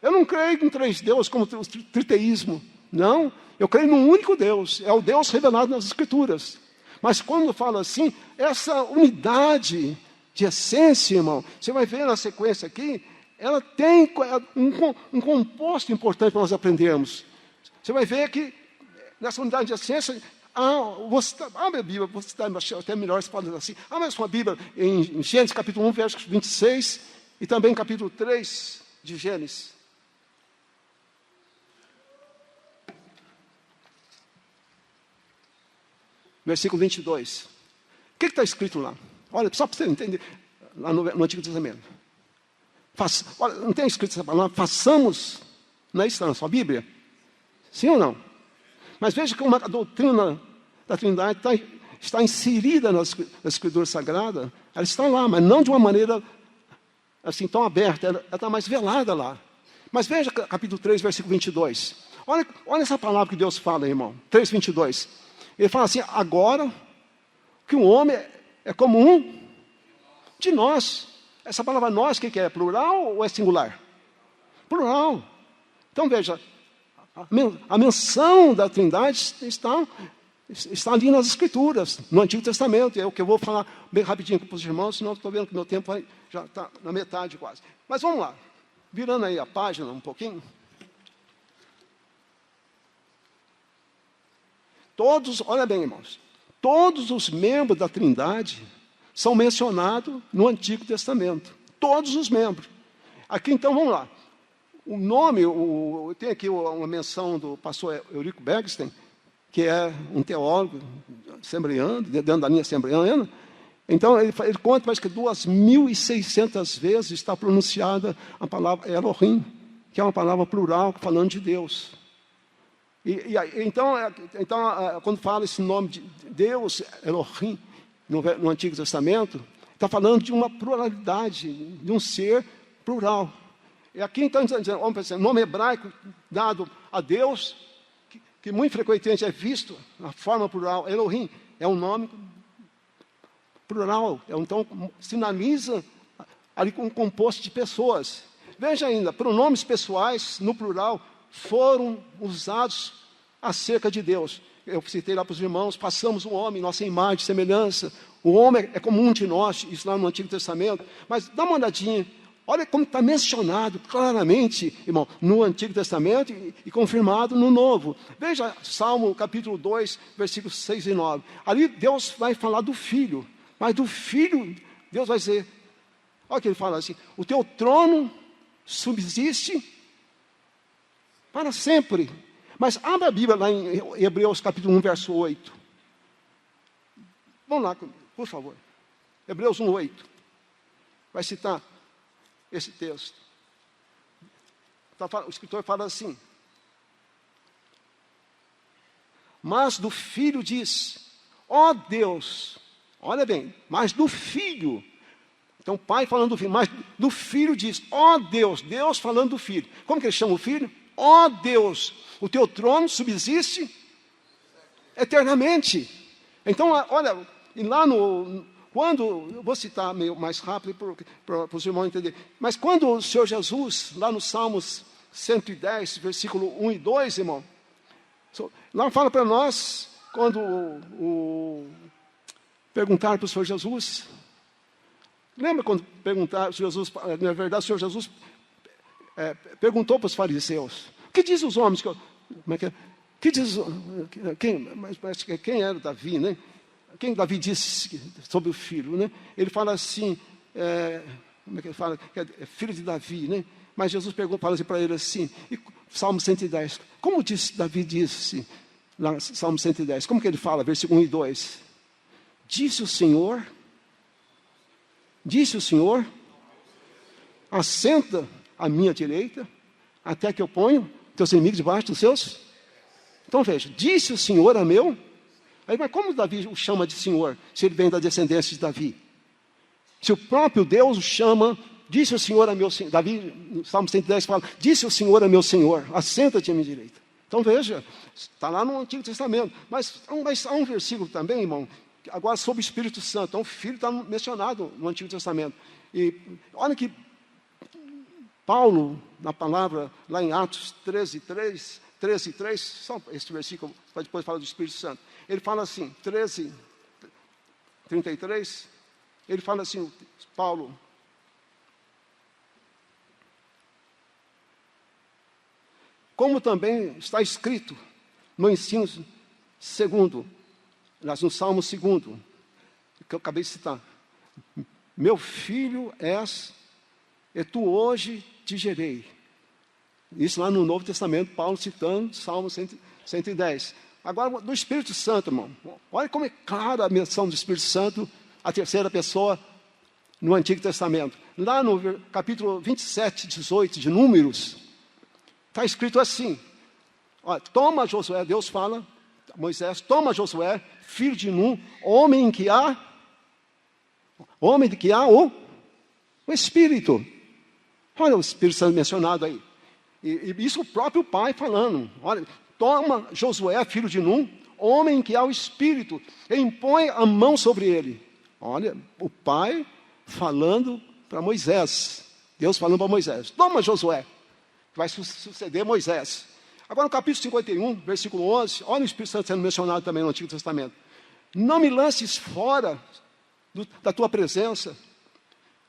Eu não creio em 3 deuses, como o triteísmo. Não, eu creio num único Deus. É o Deus revelado nas Escrituras. Mas quando fala assim, essa unidade de essência, irmão, você vai ver na sequência aqui, ela tem um composto importante para nós aprendermos. Você vai ver que nessa unidade de essência, minha Bíblia, você está até melhor se falando assim. Mas uma Bíblia em Gênesis capítulo 1, verso 26, e também capítulo 3 de Gênesis. Versículo 22. O que está escrito lá? Olha, só para você entender, lá no Antigo Testamento. Olha, não tem escrito essa palavra, façamos, não é isso na sua Bíblia? Sim ou não? Mas veja como a doutrina da Trindade está inserida na Escritura Sagrada. Ela está lá, mas não de uma maneira assim tão aberta, ela está mais velada lá. Mas veja capítulo 3, versículo 22. Olha essa palavra que Deus fala, irmão. 3, 22. Ele fala assim, agora que o homem é como um de nós. Essa palavra nós, o que é? Plural ou é singular? Plural. Então veja, a menção da Trindade está ali nas Escrituras, no Antigo Testamento. É o que eu vou falar bem rapidinho para os irmãos, senão estou vendo que meu tempo já está na metade quase. Mas vamos lá, virando aí a página um pouquinho. Olha bem, irmãos, todos os membros da Trindade são mencionados no Antigo Testamento. Todos os membros. Aqui então, vamos lá. O nome, tem aqui uma menção do pastor Eurico Bergstein, que é um teólogo assembleano, dentro da linha assembleana. Então, ele conta, parece que 2.600 vezes está pronunciada a palavra Elohim, que é uma palavra plural, falando de Deus. Então, quando fala esse nome de Deus, Elohim, no Antigo Testamento, está falando de uma pluralidade, de um ser plural. E aqui, então, o nome hebraico dado a Deus, que muito frequentemente é visto na forma plural, Elohim, é um nome plural, então sinaliza ali com um composto de pessoas. Veja ainda, pronomes pessoais, no plural, foram usados acerca de Deus. Eu citei lá para os irmãos, passamos o homem, nossa imagem, semelhança. O homem é como um de nós, isso lá no Antigo Testamento. Mas dá uma olhadinha, olha como está mencionado claramente, irmão, no Antigo Testamento e confirmado no Novo. Veja Salmo capítulo 2, versículos 6 e 9. Ali Deus vai falar do Filho, mas do Filho, Deus vai dizer, olha o que ele fala assim, o teu trono subsiste para sempre. Mas abra a Bíblia lá em Hebreus capítulo 1, verso 8. Vamos lá, por favor. Hebreus 1, 8. Vai citar esse texto. O escritor fala assim: mas do Filho diz, ó Deus, olha bem, mas do Filho. Então o Pai falando do Filho, mas do Filho diz, ó Deus, Deus falando do Filho. Como que ele chama o Filho? Ó Deus, o teu trono subsiste eternamente. Então, olha, e lá quando, eu vou citar meio mais rápido para os irmãos entenderem, mas quando o Senhor Jesus, lá no Salmos 110, versículo 1 e 2, irmão, lá fala para nós, quando perguntaram para o Senhor Jesus, lembra quando perguntaram, na verdade o Senhor Jesus perguntou para os fariseus, o que diz os homens, que diz, quem era Davi, né? Quem Davi disse sobre o filho, né? Ele fala assim, como é que ele fala? Que é filho de Davi, né? Mas Jesus fala assim para ele assim, Salmo 110, como Davi disse, lá Salmo 110, como que ele fala, versículo 1 e 2? Disse o Senhor, assenta à minha direita, até que eu ponho teus inimigos debaixo dos seus. Então veja, disse o Senhor a meu. Aí, mas como Davi o chama de Senhor, se ele vem da descendência de Davi? Se o próprio Deus o chama, disse o Senhor a meu Senhor, Davi, no Salmo 110 fala, disse o Senhor a meu Senhor, assenta-te à minha direita. Então veja, está lá no Antigo Testamento, mas há um versículo também, irmão, agora sobre o Espírito Santo. Então o Filho está mencionado no Antigo Testamento. E olha que Paulo, na palavra, lá em Atos 13:3, só esse versículo, para depois falar do Espírito Santo. Ele fala assim, 13:33, ele fala assim, Paulo, como também está escrito no ensino segundo, no Salmo 2, que eu acabei de citar, meu filho és, e tu hoje te gerei. Isso lá no Novo Testamento, Paulo citando Salmo 110. Agora, do Espírito Santo, irmão. Olha como é clara a menção do Espírito Santo, a terceira pessoa, no Antigo Testamento. Lá no capítulo 27, 18 de Números, está escrito assim. Olha, toma Josué, Deus fala, Moisés, toma Josué, filho de Nun, homem de que há o Espírito. Olha o Espírito Santo mencionado aí. E isso o próprio Pai falando. Olha, toma Josué, filho de Nun, homem que há o Espírito, e impõe a mão sobre ele. Olha, o Pai falando para Moisés. Deus falando para Moisés. Toma Josué, que vai suceder Moisés. Agora no capítulo 51, versículo 11, olha o Espírito Santo sendo mencionado também no Antigo Testamento. Não me lances fora da tua presença,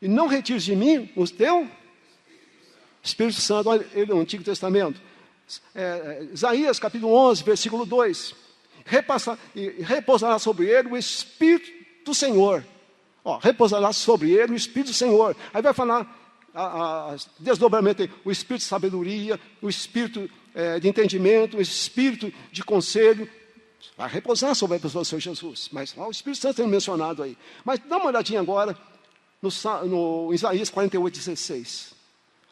e não retires de mim o teu Espírito Santo. Olha ele no Antigo Testamento. Isaías capítulo 11, versículo 2. Repousará sobre ele o Espírito do Senhor. Repousará sobre ele o Espírito do Senhor. Aí vai falar desdobramento, o Espírito de sabedoria, o Espírito de entendimento, o Espírito de conselho. Vai repousar sobre a pessoa do Senhor Jesus. Mas o Espírito Santo é mencionado aí. Mas dá uma olhadinha agora no Isaías 48:16.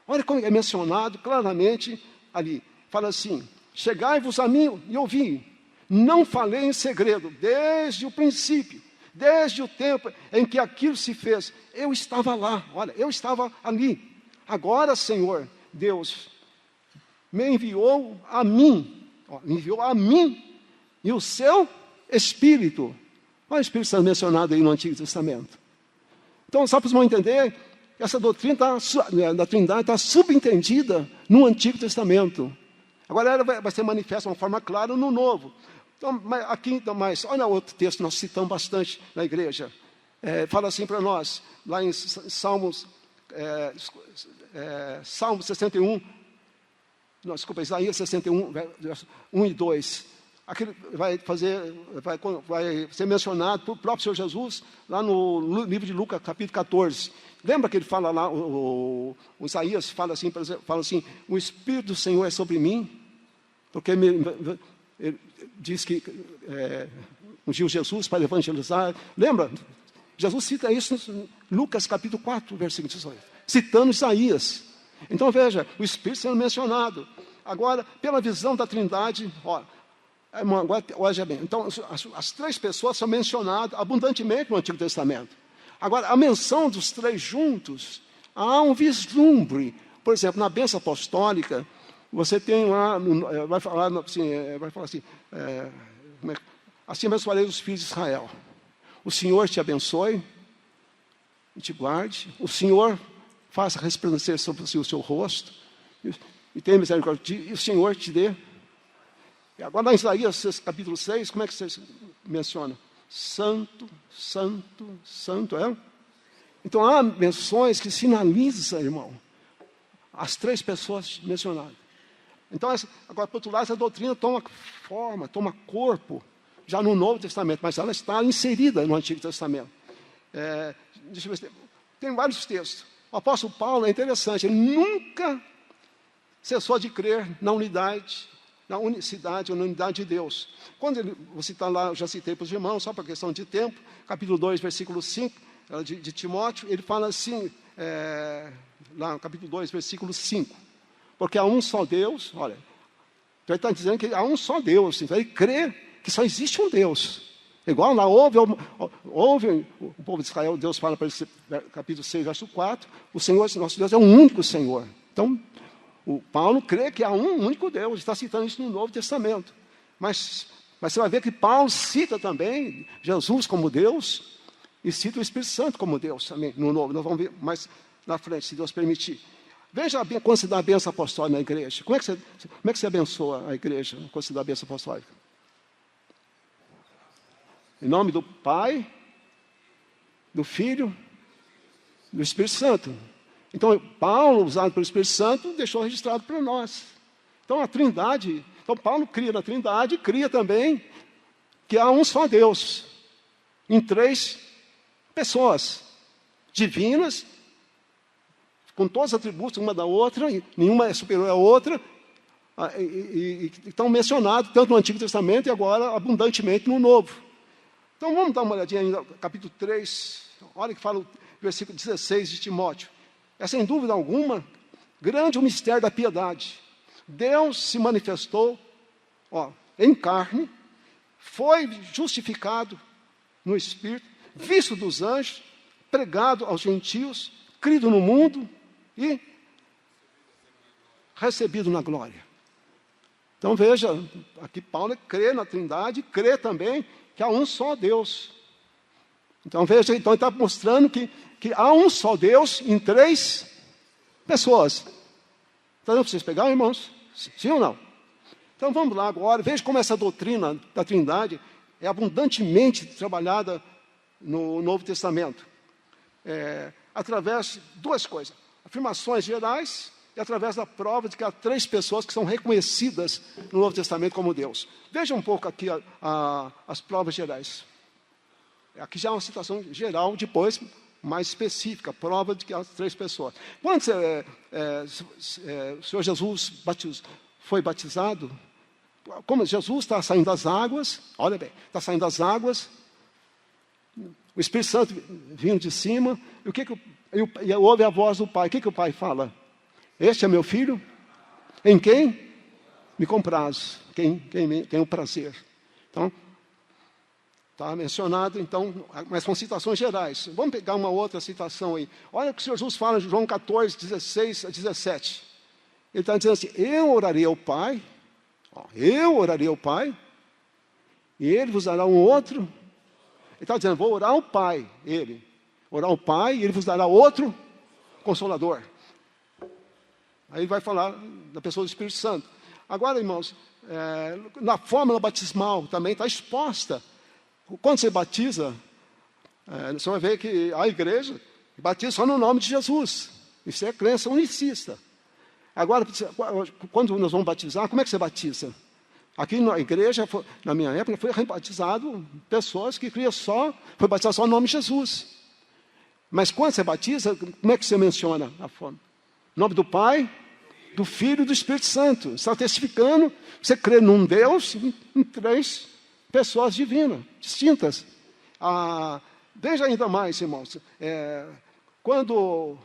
Olha como é mencionado claramente ali. Fala assim, chegai-vos a mim e ouvi. Não falei em segredo, desde o princípio, desde o tempo em que aquilo se fez. Eu estava lá, olha, eu estava ali. Agora, Senhor, Deus, me enviou a mim e o seu Espírito. Olha o Espírito Santo mencionado aí no Antigo Testamento. Então, só para os irmãos entenderem, essa doutrina da Trindade está subentendida no Antigo Testamento. Agora ela vai ser manifesta de uma forma clara no Novo. Então, olha outro texto que nós citamos bastante na igreja. Fala assim para nós, lá em Salmo 61, Isaías 61, 1 e 2. Aquilo vai ser mencionado pelo próprio Senhor Jesus, lá no livro de Lucas, capítulo 14. Lembra que ele fala lá, o Isaías fala assim, o Espírito do Senhor é sobre mim, porque ele diz que ungiu Jesus para evangelizar. Lembra? Jesus cita isso em Lucas capítulo 4, versículo 18, citando Isaías. Então veja, o Espírito sendo mencionado. Agora, pela visão da Trindade, olha bem, então as três pessoas são mencionadas abundantemente no Antigo Testamento. Agora, a menção dos três juntos, há um vislumbre. Por exemplo, na bênção apostólica, você tem lá, vai falar assim, assim abençoarei os filhos de Israel. O Senhor te abençoe e te guarde. O Senhor faça resplandecer sobre o seu rosto e tenha misericórdia. E o Senhor te dê. E agora, em Isaías capítulo 6, como é que você menciona? Santo, santo, santo, é? Então, há menções que sinalizam, irmão, as três pessoas mencionadas. Então, agora, por outro lado, essa doutrina toma forma, toma corpo, já no Novo Testamento, mas ela está inserida no Antigo Testamento. Deixa eu ver, tem vários textos. O apóstolo Paulo é interessante, ele nunca cessou de crer na unidade, na unicidade ou na unidade de Deus. Quando ele, vou citar lá, eu já citei para os irmãos, só por questão de tempo, capítulo 2, versículo 5, de Timóteo, ele fala assim, lá no capítulo 2, versículo 5, porque há um só Deus, olha, ele está dizendo que há um só Deus, então ele crê que só existe um Deus. Igual lá, ouve o povo de Israel, Deus fala para ele, capítulo 6, verso 4, o Senhor, nosso Deus, é um único Senhor. Então, o Paulo crê que há um único Deus, está citando isso no Novo Testamento. Mas você vai ver que Paulo cita também Jesus como Deus e cita o Espírito Santo como Deus também, no Novo. Nós vamos ver mais na frente, se Deus permitir. Veja quando se dá a bênção apostólica na igreja. Como é que você abençoa a igreja quando se dá a bênção apostólica? Em nome do Pai, do Filho, do Espírito Santo. Então, Paulo, usado pelo Espírito Santo, deixou registrado para nós. Então, a Trindade, então Paulo cria na Trindade, cria também que há um só Deus, em três pessoas divinas, com todos os atributos uma da outra, e nenhuma é superior à outra, e estão mencionados tanto no Antigo Testamento e agora abundantemente no Novo. Então, vamos dar uma olhadinha ainda, capítulo 3, olha que fala o versículo 16 de Timóteo. É, sem dúvida alguma, grande o mistério da piedade. Deus se manifestou em carne, foi justificado no Espírito, visto dos anjos, pregado aos gentios, crido no mundo e recebido na glória. Então veja, aqui Paulo crê na Trindade, crê também que há um só Deus. Então veja, então ele está mostrando que há um só Deus em três pessoas. Está dando para vocês pegar, irmãos? Sim ou não? Então vamos lá agora, veja como essa doutrina da Trindade é abundantemente trabalhada no Novo Testamento. Através de duas coisas, afirmações gerais e através da prova de que há três pessoas que são reconhecidas no Novo Testamento como Deus. Veja um pouco aqui as provas gerais. Aqui já é uma citação geral, depois mais específica, prova de que há três pessoas. Quando o Senhor Jesus foi batizado, como Jesus está saindo das águas, olha bem, está saindo das águas, o Espírito Santo vindo de cima, e ouve a voz do Pai. O que o Pai fala? Este é meu filho, em quem me comprazo, quem tem o prazer. Então, está mencionado, então, mas são citações gerais. Vamos pegar uma outra citação aí. Olha o que o Senhor Jesus fala em João 14, 16 a 17. Ele está dizendo assim, eu orarei ao Pai, e Ele vos dará um outro. Ele está dizendo, vou orar ao Pai, orar ao Pai, e Ele vos dará outro Consolador. Aí ele vai falar da pessoa do Espírito Santo. Agora, irmãos, na fórmula batismal também está exposta. Quando você batiza, você vai ver que a igreja batiza só no nome de Jesus. Isso é crença unicista. Agora, quando nós vamos batizar, como é que você batiza? Aqui na igreja, na minha época, foi rebatizado pessoas que criam foi batizado só no nome de Jesus. Mas quando você batiza, como é que você menciona a forma? Em nome do Pai, Do Filho e do Espírito Santo. Está testificando, você crê num Deus em 3 pessoas divinas, distintas. Veja ainda mais, irmãos, quando,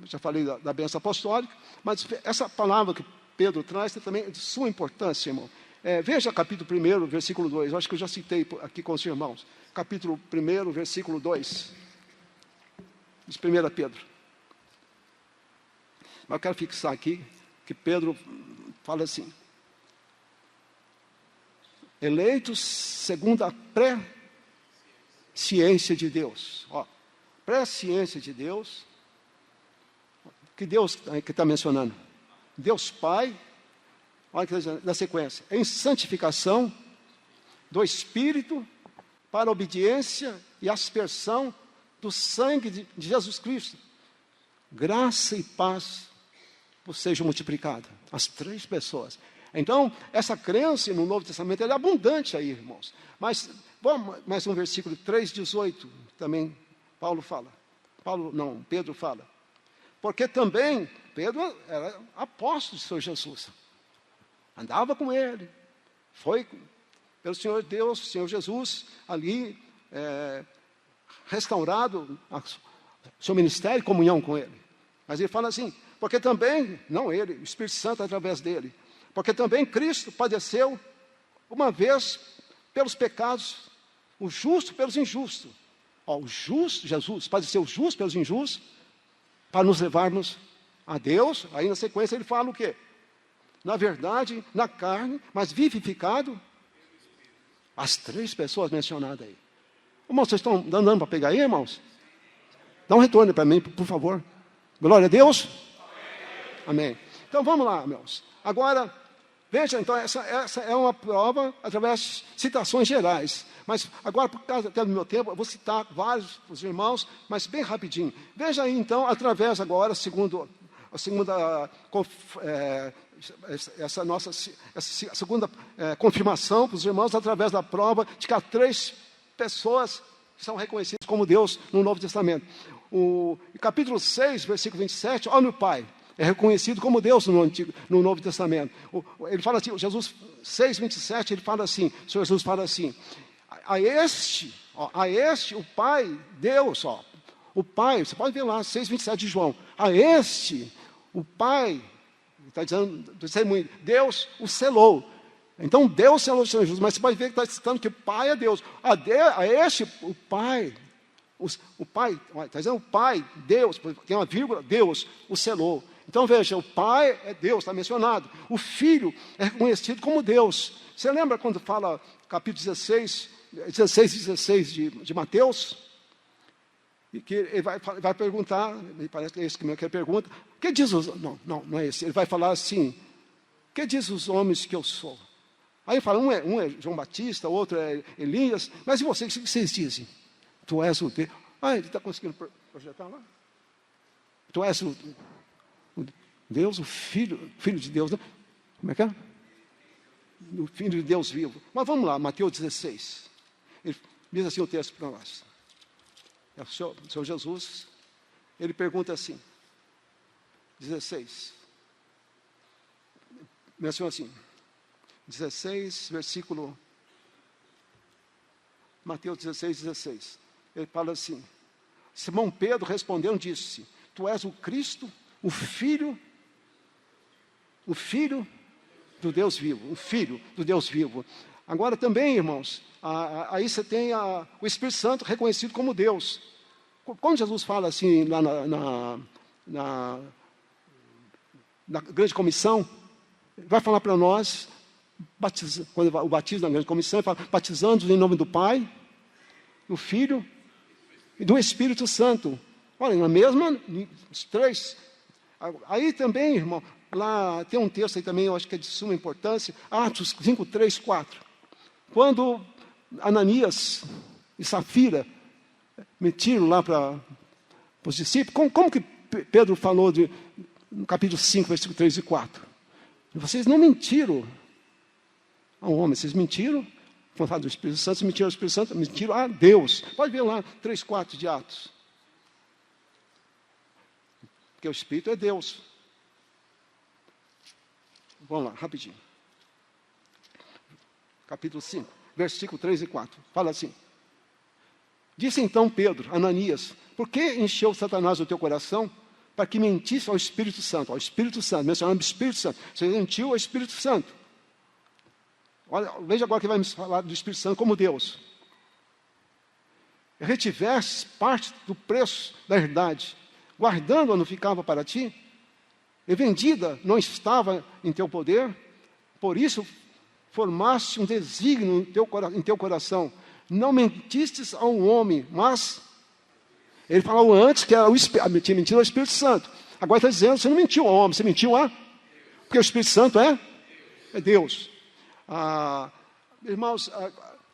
já falei da bênção apostólica, mas essa palavra que Pedro traz também é de suma importância, irmão. Veja capítulo 1, versículo 2, eu acho que eu já citei aqui com os irmãos. Capítulo 1, versículo 2, de 1 Pedro. Mas eu quero fixar aqui, que Pedro fala assim: eleitos segundo a pré-ciência de Deus. Pré-ciência de Deus, que Deus que está mencionando? Deus Pai, olha que na sequência, em santificação do Espírito, para a obediência e aspersão do sangue de Jesus Cristo. Graça e paz vos sejam multiplicadas. As 3 pessoas. Então, essa crença no Novo Testamento é abundante aí, irmãos. Mas, vamos, mais um versículo 3,18, também Pedro fala. Porque também, Pedro era apóstolo do Senhor Jesus. Andava com ele. Foi pelo Senhor Deus, Senhor Jesus, ali, restaurado seu ministério e comunhão com ele. Mas ele fala assim, porque também, não ele, o Espírito Santo através dele, porque também Cristo padeceu uma vez pelos pecados, o justo pelos injustos. O justo, Jesus, padeceu o justo pelos injustos, para nos levarmos a Deus. Aí na sequência ele fala o quê? Na verdade, na carne, mas vivificado. As 3 pessoas mencionadas aí. Irmãos, vocês estão dando para pegar aí, irmãos? Dá um retorno para mim, por favor. Glória a Deus. Amém. Então vamos lá, irmãos. Agora, veja, então, essa é uma prova através de citações gerais. Mas agora, por causa até do meu tempo, eu vou citar vários dos irmãos, mas bem rapidinho. Veja aí, então, através agora, segundo a segunda confirmação para os irmãos, através da prova de que há 3 pessoas que são reconhecidas como Deus no Novo Testamento. O capítulo 6, versículo 27, olha o Pai. É reconhecido como Deus no Novo Testamento. Ele fala assim, Jesus 6, 27, ele fala assim, o Senhor Jesus fala assim, a este, o Pai, Deus, o Pai, você pode ver lá, 6, 27 de João, a este, o Pai, está dizendo, Deus o selou. Então Deus selou o Senhor Jesus, mas você pode ver que está citando que o Pai é Deus. A este, o Pai, está dizendo o Pai, Deus, tem uma vírgula, Deus o selou. Então veja, o Pai é Deus, está mencionado. O Filho é reconhecido como Deus. Você lembra quando fala capítulo 16 de Mateus? E que ele vai perguntar, me parece que é esse que ele pergunta, o que diz os... Não é esse. Ele vai falar assim, o que diz os homens que eu sou? Aí ele fala, um é João Batista, o outro é Elias, mas e vocês, o que vocês dizem? Tu és o Deus. Ele está conseguindo projetar lá? Tu és o Deus, o Filho de Deus. Né? Como é que é? O Filho de Deus vivo. Mas vamos lá, Mateus 16. Ele diz assim o texto para nós. O Senhor Jesus, ele pergunta assim, 16. Menciona assim, 16, versículo... Mateus 16, 16. Ele fala assim, Simão Pedro respondeu e disse, tu és o Cristo, o Filho do Deus vivo, o Filho do Deus vivo. Agora também, irmãos, aí você tem o Espírito Santo reconhecido como Deus. Quando Jesus fala assim, lá na grande comissão, ele vai falar para nós, quando o batismo na grande comissão, ele fala, batizando em nome do Pai, do Filho e do Espírito Santo. Olha, na mesma, os 3. Aí também, irmão, lá tem um texto aí também, eu acho que é de suma importância, Atos 5, 3, 4. Quando Ananias e Safira mentiram lá para os discípulos, como que Pedro falou no capítulo 5, versículo 3 e 4? Vocês não mentiram ao homem, vocês mentiram, quando fala do Espírito Santo, vocês mentiram ao Espírito Santo, mentiram a Deus. Pode ver lá, 3, 4 de Atos. Porque o Espírito é Deus. Vamos lá, rapidinho. Capítulo 5, versículo 3 e 4. Fala assim. Disse então Pedro, Ananias, por que encheu Satanás o teu coração para que mentisse ao Espírito Santo? Ao Espírito Santo, mencionando o Espírito Santo. Você mentiu ao Espírito Santo. Olha, veja agora que vai me falar do Espírito Santo como Deus. Retivestes parte do preço da herdade, guardando-a não ficava para ti, e vendida não estava em teu poder, por isso formaste um desígnio em teu coração, não mentistes a um homem, mas, ele falou antes que era tinha mentido ao Espírito Santo, agora está dizendo, você não mentiu ao homem, você mentiu a, porque o Espírito Santo é Deus. Irmãos,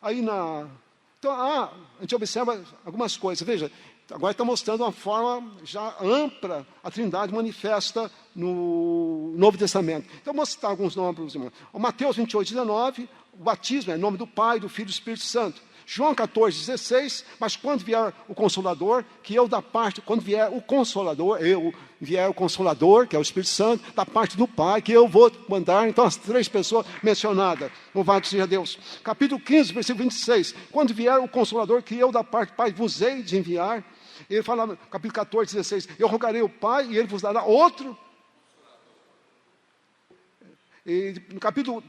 aí então, a gente observa algumas coisas. Veja, agora está mostrando uma forma já ampla, a Trindade manifesta no Novo Testamento. Então, vou citar alguns nomes para os irmãos. O Mateus 28, 19, o batismo é em nome do Pai, do Filho e do Espírito Santo. João 14, 16, mas quando vier o Consolador, quando vier o Consolador, que é o Espírito Santo, da parte do Pai, que eu vou mandar, então as 3 pessoas mencionadas, louvado seja Deus. Capítulo 15, versículo 26, quando vier o Consolador, que eu da parte do Pai vos hei de enviar, ele fala, capítulo 14, 16, eu rogarei ao Pai e ele vos dará outro. E no capítulo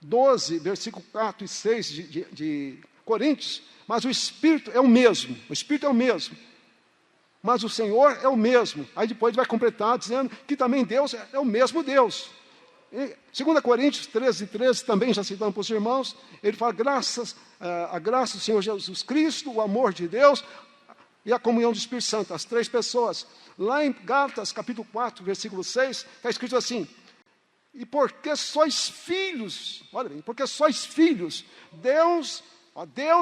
12, versículo 4 e 6 de Coríntios, mas o Espírito é o mesmo, mas o Senhor é o mesmo. Aí depois vai completar dizendo que também Deus é o mesmo Deus. E 2 Coríntios 13, 13, também já citando para os irmãos, ele fala, a graça do Senhor Jesus Cristo, o amor de Deus e a comunhão do Espírito Santo, as 3 pessoas. Lá em Gálatas, capítulo 4, versículo 6, está escrito assim, e porque sois filhos, olha bem, porque sois filhos, Deus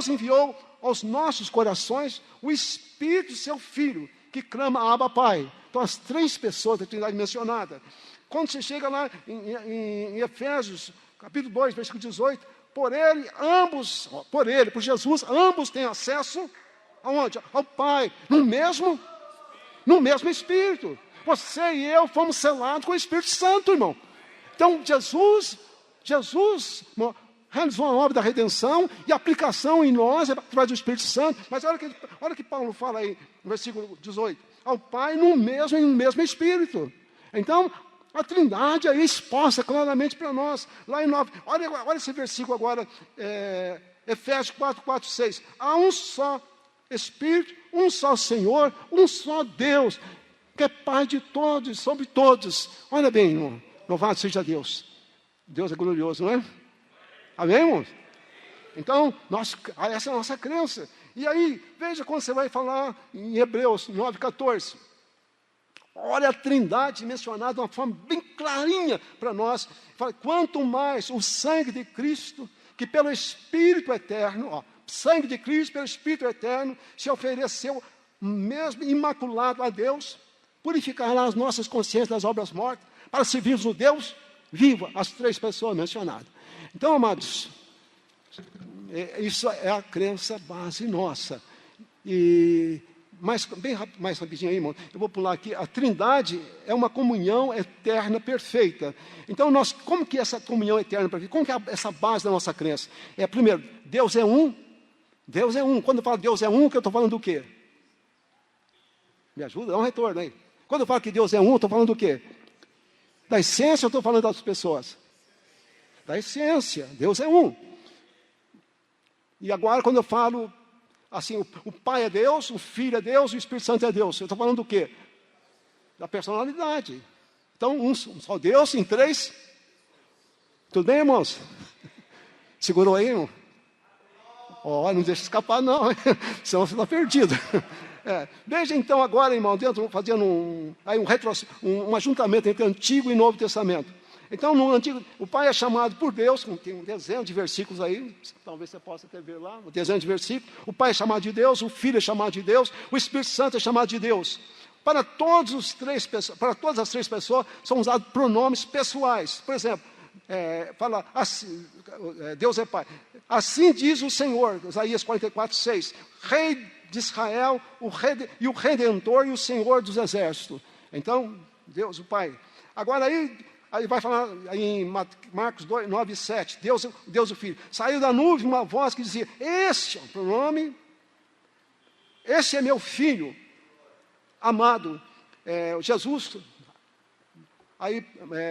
enviou aos nossos corações o Espírito do seu Filho, que clama Abba Pai. Então, as 3 pessoas da Trindade mencionada. Quando você chega lá em Efésios, capítulo 2, versículo 18, por Jesus, ambos têm acesso aonde? Ao Pai, no mesmo Espírito. Você e eu fomos selados com o Espírito Santo, irmão. Então, Jesus realizou a obra da redenção e a aplicação em nós através do Espírito Santo. Mas olha que Paulo fala aí, no versículo 18. Ao Pai no mesmo Espírito. Então, a Trindade aí exposta claramente para nós. Lá em 9. Olha esse versículo agora, Efésios 4, 4, 6. Há um só Espírito, um só Senhor, um só Deus, que é Pai de todos, sobre todos. Olha bem, irmão. Louvado seja Deus. Deus é glorioso, não é? Amém, irmãos? Então, essa é a nossa crença. E aí, veja quando você vai falar em Hebreus 9,14. Olha a Trindade mencionada de uma forma bem clarinha para nós. Fala, quanto mais o sangue de Cristo, que pelo Espírito eterno, sangue de Cristo pelo Espírito eterno, se ofereceu mesmo imaculado a Deus, purificará as nossas consciências das obras mortas, para servirmos o Deus vivo, as 3 pessoas mencionadas. Então, amados, isso é a crença base nossa. E mais rapidinho aí, irmão, eu vou pular aqui. A Trindade é uma comunhão eterna perfeita. Então, como que essa comunhão eterna perfeita? Como que é essa base da nossa crença? Primeiro, Deus é um. Deus é um. Quando eu falo Deus é um, que eu estou falando do quê? Me ajuda? Dá um retorno aí. Quando eu falo que Deus é um, eu estou falando do quê? Da essência, eu estou falando das pessoas? Da essência. Deus é um. E agora, quando eu falo assim, o Pai é Deus, o Filho é Deus, o Espírito Santo é Deus, eu estou falando do quê? Da personalidade. Então, um só Deus em 3. Tudo bem, irmãos? Segurou aí, irmão? Não deixa escapar, não. Senão você está perdido. Veja então agora, irmão, fazendo um ajuntamento entre Antigo e Novo Testamento. Então, no Antigo, o Pai é chamado por Deus, tem um desenho de versículos aí, talvez você possa até ver lá, um desenho de versículos. O Pai é chamado de Deus, o Filho é chamado de Deus, o Espírito Santo é chamado de Deus. Para todas as 3 pessoas, são usados pronomes pessoais. Por exemplo, fala assim, Deus é Pai. Assim diz o Senhor, Isaías 44, 6. Rei de Israel, o Redentor e o Senhor dos Exércitos. Então, Deus, o Pai. Agora aí, aí vai falar em Marcos 2, 9 e 7, Deus o Filho. Saiu da nuvem uma voz que dizia, este é o pronome, esse é meu filho amado, Jesus. Aí,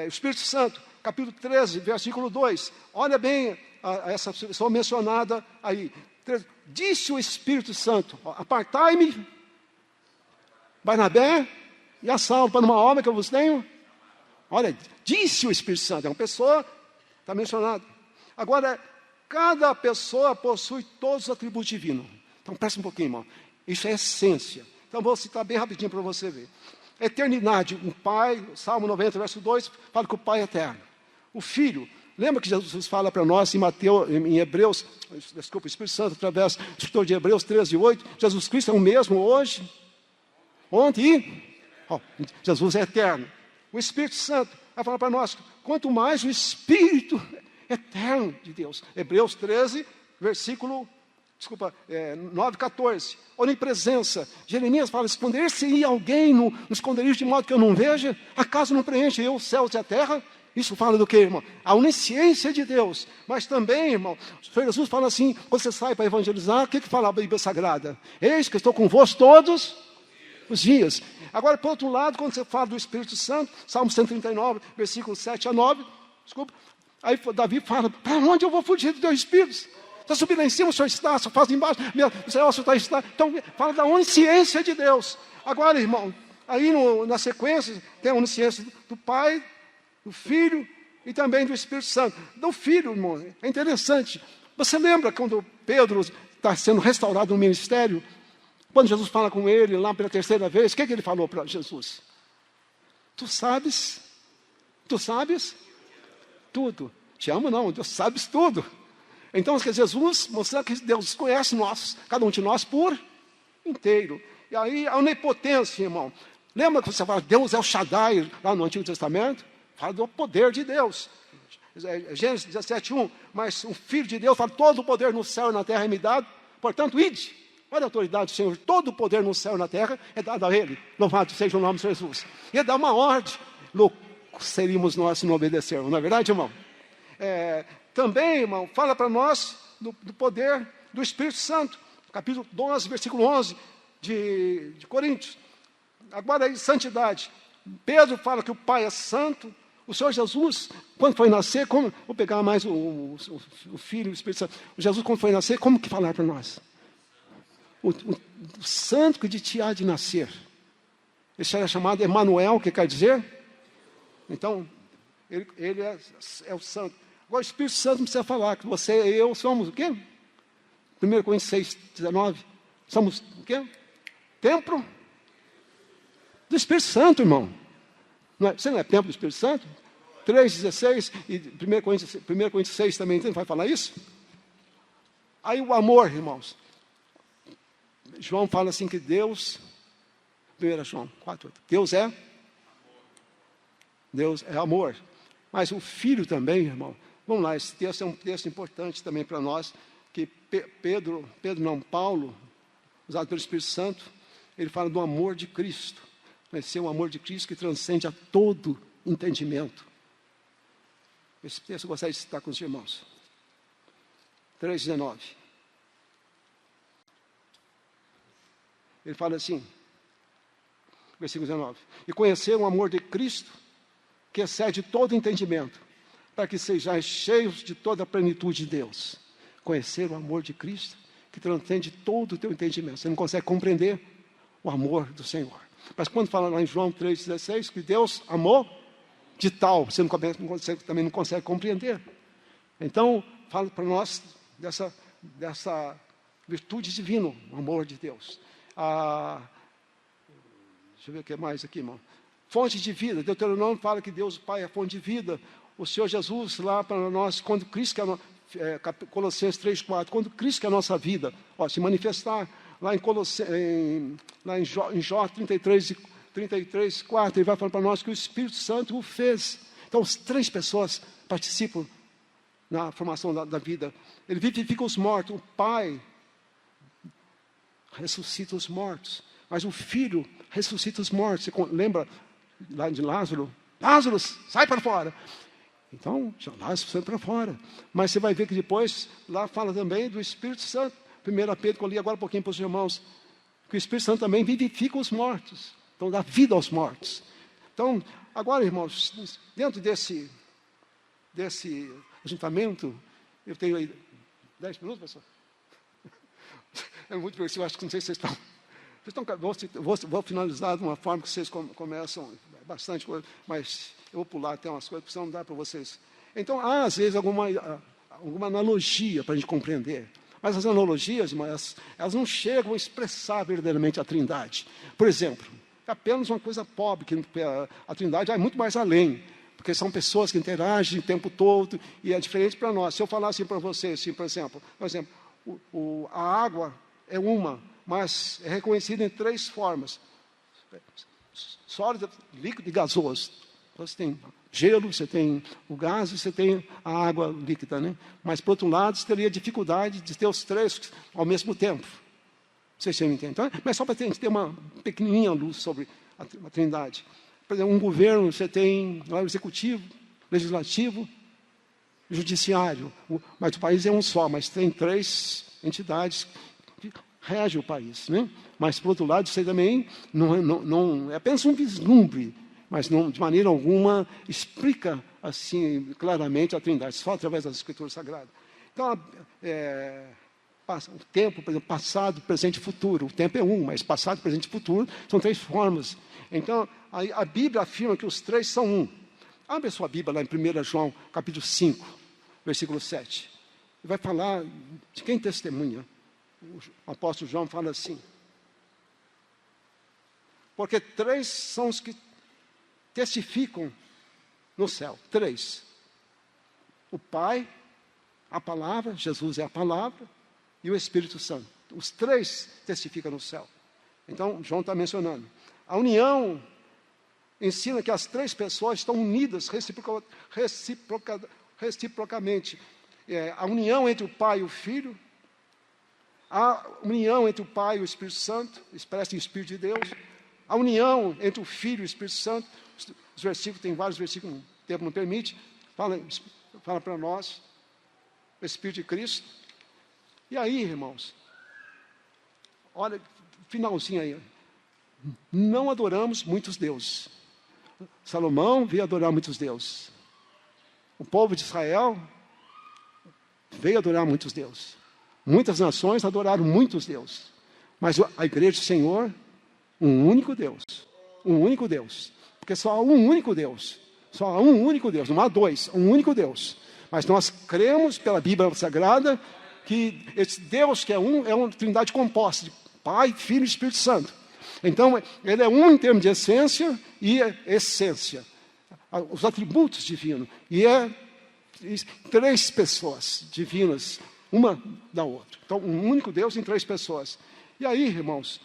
o Espírito Santo, capítulo 13, versículo 2. Olha bem essa pessoa mencionada aí. Disse o Espírito Santo, apartai-me, Barnabé e a Saulo, para uma obra que eu vos tenho. Olha, disse o Espírito Santo, é uma pessoa, está mencionado. Agora, cada pessoa possui todos os atributos divinos. Então, presta um pouquinho, irmão. Isso é essência. Então, vou citar bem rapidinho para você ver. Eternidade, o Pai, Salmo 90, verso 2, fala que o Pai é eterno. O Filho, lembra que Jesus fala para nós em Hebreus, desculpa, o Espírito Santo, através do escritor de Hebreus 13, 8, Jesus Cristo é o mesmo hoje, ontem e Jesus é eterno. O Espírito Santo vai falar para nós, quanto mais o Espírito eterno de Deus. Hebreus 13, versículo 9, 14. Onipresença. Jeremias fala, esconder-se alguém no esconderijo de modo que eu não veja, acaso não preenche eu os céus e a terra? Isso fala do que, irmão? A onisciência de Deus. Mas também, irmão, o Senhor Jesus fala assim, quando você sai para evangelizar, o que fala a Bíblia Sagrada? Eis que estou convosco todos os dias. Agora, por outro lado, quando você fala do Espírito Santo, Salmo 139, versículos 7 a 9, aí Davi fala, para onde eu vou fugir do teu Espírito? Se eu subir lá em cima, o Senhor está, se eu faço embaixo, o Senhor está. Então, fala da onisciência de Deus. Agora, irmão, aí na sequência, tem a onisciência do Pai, do Filho e também do Espírito Santo. Do Filho, irmão, é interessante. Você lembra quando Pedro está sendo restaurado no ministério? Quando Jesus fala com ele lá pela terceira vez, o que ele falou para Jesus? Tu sabes tudo. Te amo não, Deus sabes tudo. Então, Jesus mostrando que Deus conhece cada um de nós por inteiro. E aí, a onipotência, irmão. Lembra que você fala, Deus é o Shaddai, lá no Antigo Testamento? Fala do poder de Deus. Gênesis 17, 1. Mas o Filho de Deus fala, todo o poder no céu e na terra é me dado. Portanto, ide. Olha a autoridade do Senhor. Todo o poder no céu e na terra é dado a Ele. Louvado seja o nome de Jesus. E Ele dá uma ordem. Loucos seríamos nós se não obedecermos. Não é verdade, irmão? Também, irmão, fala para nós do poder do Espírito Santo. Capítulo 12, versículo 11 de Coríntios. Agora aí, santidade. Pedro fala que o Pai é santo. O Senhor Jesus, quando foi nascer, vou pegar mais o Filho e o Espírito Santo. Jesus, quando foi nascer, como que falar para nós? O santo que de ti há de nascer. Esse era chamado Emanuel, que quer dizer? Então, ele é o santo. Agora, o Espírito Santo não precisa falar, que você e eu somos o quê? 1 Coríntios 6, 19. Somos o quê? Templo do Espírito Santo, irmão. Você não é templo do Espírito Santo? 3,16 e 1 Coríntios 6 também vai falar isso? Aí o amor, irmãos. João fala assim que Deus, 1 João 4, 8, Deus é amor. Mas o Filho também, irmão. Vamos lá, esse texto é um texto importante também para nós, que Paulo, usado pelo Espírito Santo, ele fala do amor de Cristo. Vai ser um amor de Cristo que transcende a todo entendimento. Esse texto eu gostaria de citar com os irmãos. 3,19. Ele fala assim, versículo 19. E conhecer o amor de Cristo, que excede todo entendimento, para que sejais cheios de toda a plenitude de Deus. Conhecer o amor de Cristo, que transcende todo o teu entendimento. Você não consegue compreender o amor do Senhor. Mas quando fala lá em João 3,16, que Deus amou de tal, você também não consegue compreender. Então, fala para nós dessa virtude divina, o amor de Deus. Deixa eu ver o que mais aqui, irmão. Fonte de vida. Deuteronômio fala que Deus o Pai é fonte de vida. O Senhor Jesus, lá para nós, quando Cristo, Colossenses 3,4, quando Cristo, que é a nossa vida, se manifestar, lá em Jó 33, 4, ele vai falar para nós que o Espírito Santo o fez. Então, as 3 pessoas participam na formação da vida. Ele vivifica os mortos. O Pai ressuscita os mortos. Mas o Filho ressuscita os mortos. Você lembra lá de Lázaro? Lázaro, sai para fora. Então, Lázaro sai para fora. Mas você vai ver que depois, lá fala também do Espírito Santo. 1 Pedro, que eu li agora um pouquinho para os irmãos, que o Espírito Santo também vivifica os mortos. Então, dá vida aos mortos. Então, agora, irmãos, dentro desse ajuntamento, eu tenho aí 10 minutos, pessoal? É muito progressivo, acho que não sei se vocês estão... Vou finalizar de uma forma que vocês começam bastante coisa, mas eu vou pular até umas coisas, porque senão não dá para vocês. Então, há, às vezes, alguma analogia para a gente compreender. Mas as analogias, elas não chegam a expressar verdadeiramente a Trindade. Por exemplo, é apenas uma coisa pobre, que a Trindade vai muito mais além, porque são pessoas que interagem o tempo todo, e é diferente para nós. Se eu falar assim para vocês, assim, por exemplo, a água é uma, mas é reconhecida em 3 formas: sólido, líquido e gasoso. Então, você tem gelo, você tem o gás e você tem a água líquida, né? Mas, por outro lado, você teria dificuldade de ter os 3 ao mesmo tempo. Vocês me entendem? Então, mas só para a gente ter uma pequenininha luz sobre a Trindade. Por exemplo, um governo, você tem o executivo, legislativo, judiciário. Mas o país é um só, mas tem 3 entidades que regem o país, né? Mas, por outro lado, você também não é apenas um vislumbre, mas não, de maneira alguma, explica assim claramente a Trindade, só através das Escrituras Sagradas. Então, o tempo, por exemplo, passado, presente e futuro. O tempo é um, mas passado, presente e futuro são 3 formas. Então, a Bíblia afirma que os 3 são um. Abre a sua Bíblia lá em 1 João, capítulo 5, versículo 7. E vai falar de quem testemunha. O apóstolo João fala assim: porque 3 são os que testificam no céu. 3. O Pai, a Palavra, Jesus é a Palavra, e o Espírito Santo. Os 3 testificam no céu. Então, João está mencionando. A união ensina que as 3 pessoas estão unidas reciprocamente. A união entre o Pai e o Filho, a união entre o Pai e o Espírito Santo, expressa em Espírito de Deus, a união entre o Filho e o Espírito Santo. Os versículos, tem vários versículos, o tempo não permite, fala para nós, o Espírito de Cristo. E aí, irmãos, olha, finalzinho aí, não adoramos muitos deuses. Salomão veio adorar muitos deuses. O povo de Israel veio adorar muitos deuses. Muitas nações adoraram muitos deuses. Mas a igreja do Senhor, um único Deus. Um único Deus. Porque só há um único Deus. Só há um único Deus, não há 2, um único Deus. Mas nós cremos pela Bíblia Sagrada que esse Deus que é uma trindade composta de Pai, Filho e Espírito Santo. Então, ele é um em termos de essência e essência. Os atributos divinos. E é 3 pessoas divinas, uma da outra. Então, um único Deus em 3 pessoas. E aí, irmãos,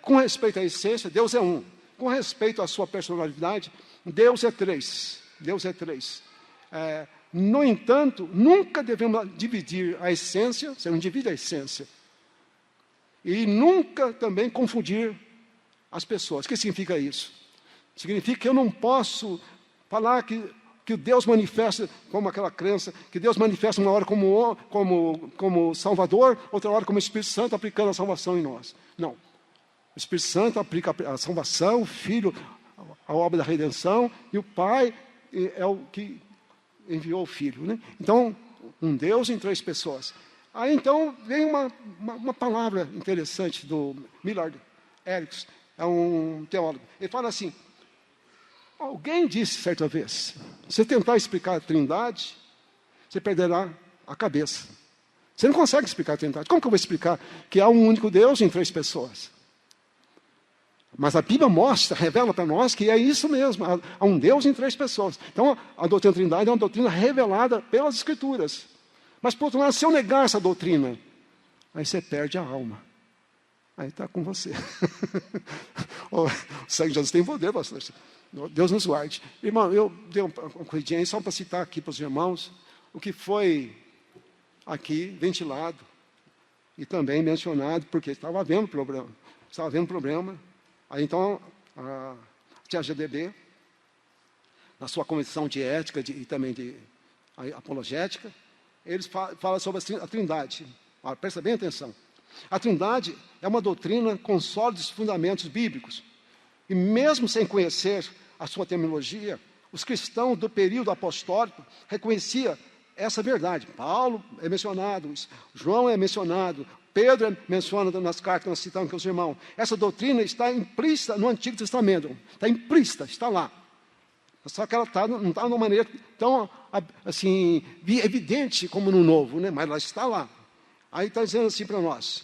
com respeito à essência, Deus é um. Com respeito à sua personalidade, Deus é 3. Deus é 3. No entanto, nunca devemos dividir a essência, você não divide a essência. E nunca também confundir as pessoas. O que significa isso? Significa que eu não posso falar que Deus manifesta, como aquela crença, que Deus manifesta uma hora como Salvador, outra hora como Espírito Santo, aplicando a salvação em nós. Não. O Espírito Santo aplica a salvação, o Filho, a obra da redenção, e o Pai é o que enviou o Filho, né? Então, um Deus em 3 pessoas. Aí, então, vem uma palavra interessante do Millard Erickson, é um teólogo. Ele fala assim, alguém disse certa vez, se você tentar explicar a Trindade, você perderá a cabeça. Você não consegue explicar a Trindade. Como que eu vou explicar que há um único Deus em 3 pessoas? Mas a Bíblia revela para nós que é isso mesmo, há um Deus em 3 pessoas. Então, a doutrina da Trindade é uma doutrina revelada pelas Escrituras. Mas, por outro lado, se eu negar essa doutrina, aí você perde a alma. Aí está com você. O sangue de Jesus tem poder, pastor. Deus nos guarde. Irmão, eu dei uma corridinha aí só para citar aqui para os irmãos o que foi aqui ventilado e também mencionado, porque estava havendo problema. Estava havendo problema. Aí, então, a tia GDB na sua convenção de ética e também de apologética, eles falam sobre a Trindade. Presta bem atenção. A Trindade é uma doutrina com sólidos fundamentos bíblicos. E mesmo sem conhecer a sua terminologia, os cristãos do período apostólico reconheciam essa verdade. Paulo é mencionado, João é mencionado, Pedro é mencionado nas cartas que nós citamos com os irmãos. Essa doutrina está implícita no Antigo Testamento. Está implícita, está lá. Só que ela não está de uma maneira tão assim, evidente como no Novo, né? Mas ela está lá. Aí está dizendo assim para nós: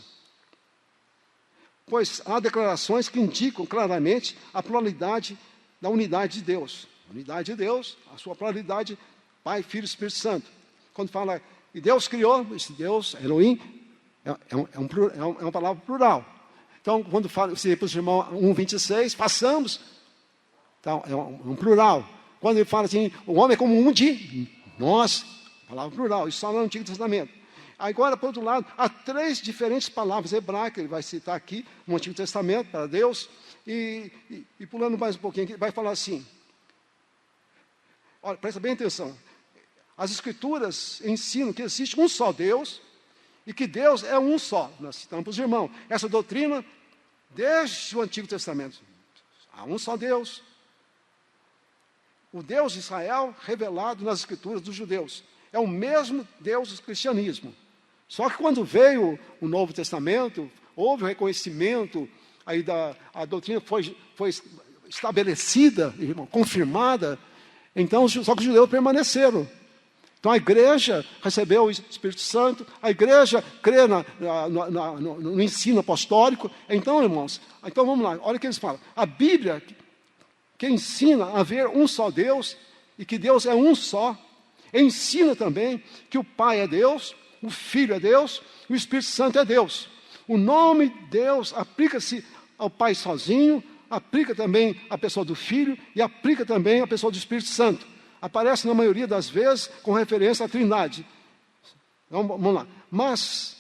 pois há declarações que indicam claramente a pluralidade da unidade de Deus. A unidade de Deus, a sua pluralidade, Pai, Filho e Espírito Santo. Quando fala, e Deus criou, esse Deus, Elohim, é uma palavra plural. Então, quando fala, se para os irmãos 1:26, façamos, então, é um plural. Quando ele fala assim, o homem é como um de nós, palavra plural, isso está no Antigo Testamento. Agora, por outro lado, há 3 diferentes palavras hebraicas, ele vai citar aqui no Antigo Testamento, para Deus, e pulando mais um pouquinho, vai falar assim, olha, presta bem atenção, as Escrituras ensinam que existe um só Deus, e que Deus é um só. Nós citamos para os irmãos, essa doutrina, desde o Antigo Testamento, há um só Deus. O Deus de Israel revelado nas Escrituras dos judeus. É o mesmo Deus do cristianismo. Só que quando veio o Novo Testamento, houve um reconhecimento, aí a doutrina foi estabelecida, irmão, confirmada, então só que os judeus permaneceram. Então a igreja recebeu o Espírito Santo, a igreja crê no ensino apostólico. Então, irmãos, então vamos lá, olha o que eles falam. A Bíblia, que ensina a haver um só Deus, e que Deus é um só, ensina também que o Pai é Deus, o Filho é Deus, e o Espírito Santo é Deus. O nome Deus aplica-se ao Pai sozinho, aplica também à pessoa do Filho, e aplica também à pessoa do Espírito Santo. Aparece na maioria das vezes com referência à Trindade. Então, vamos lá. Mas,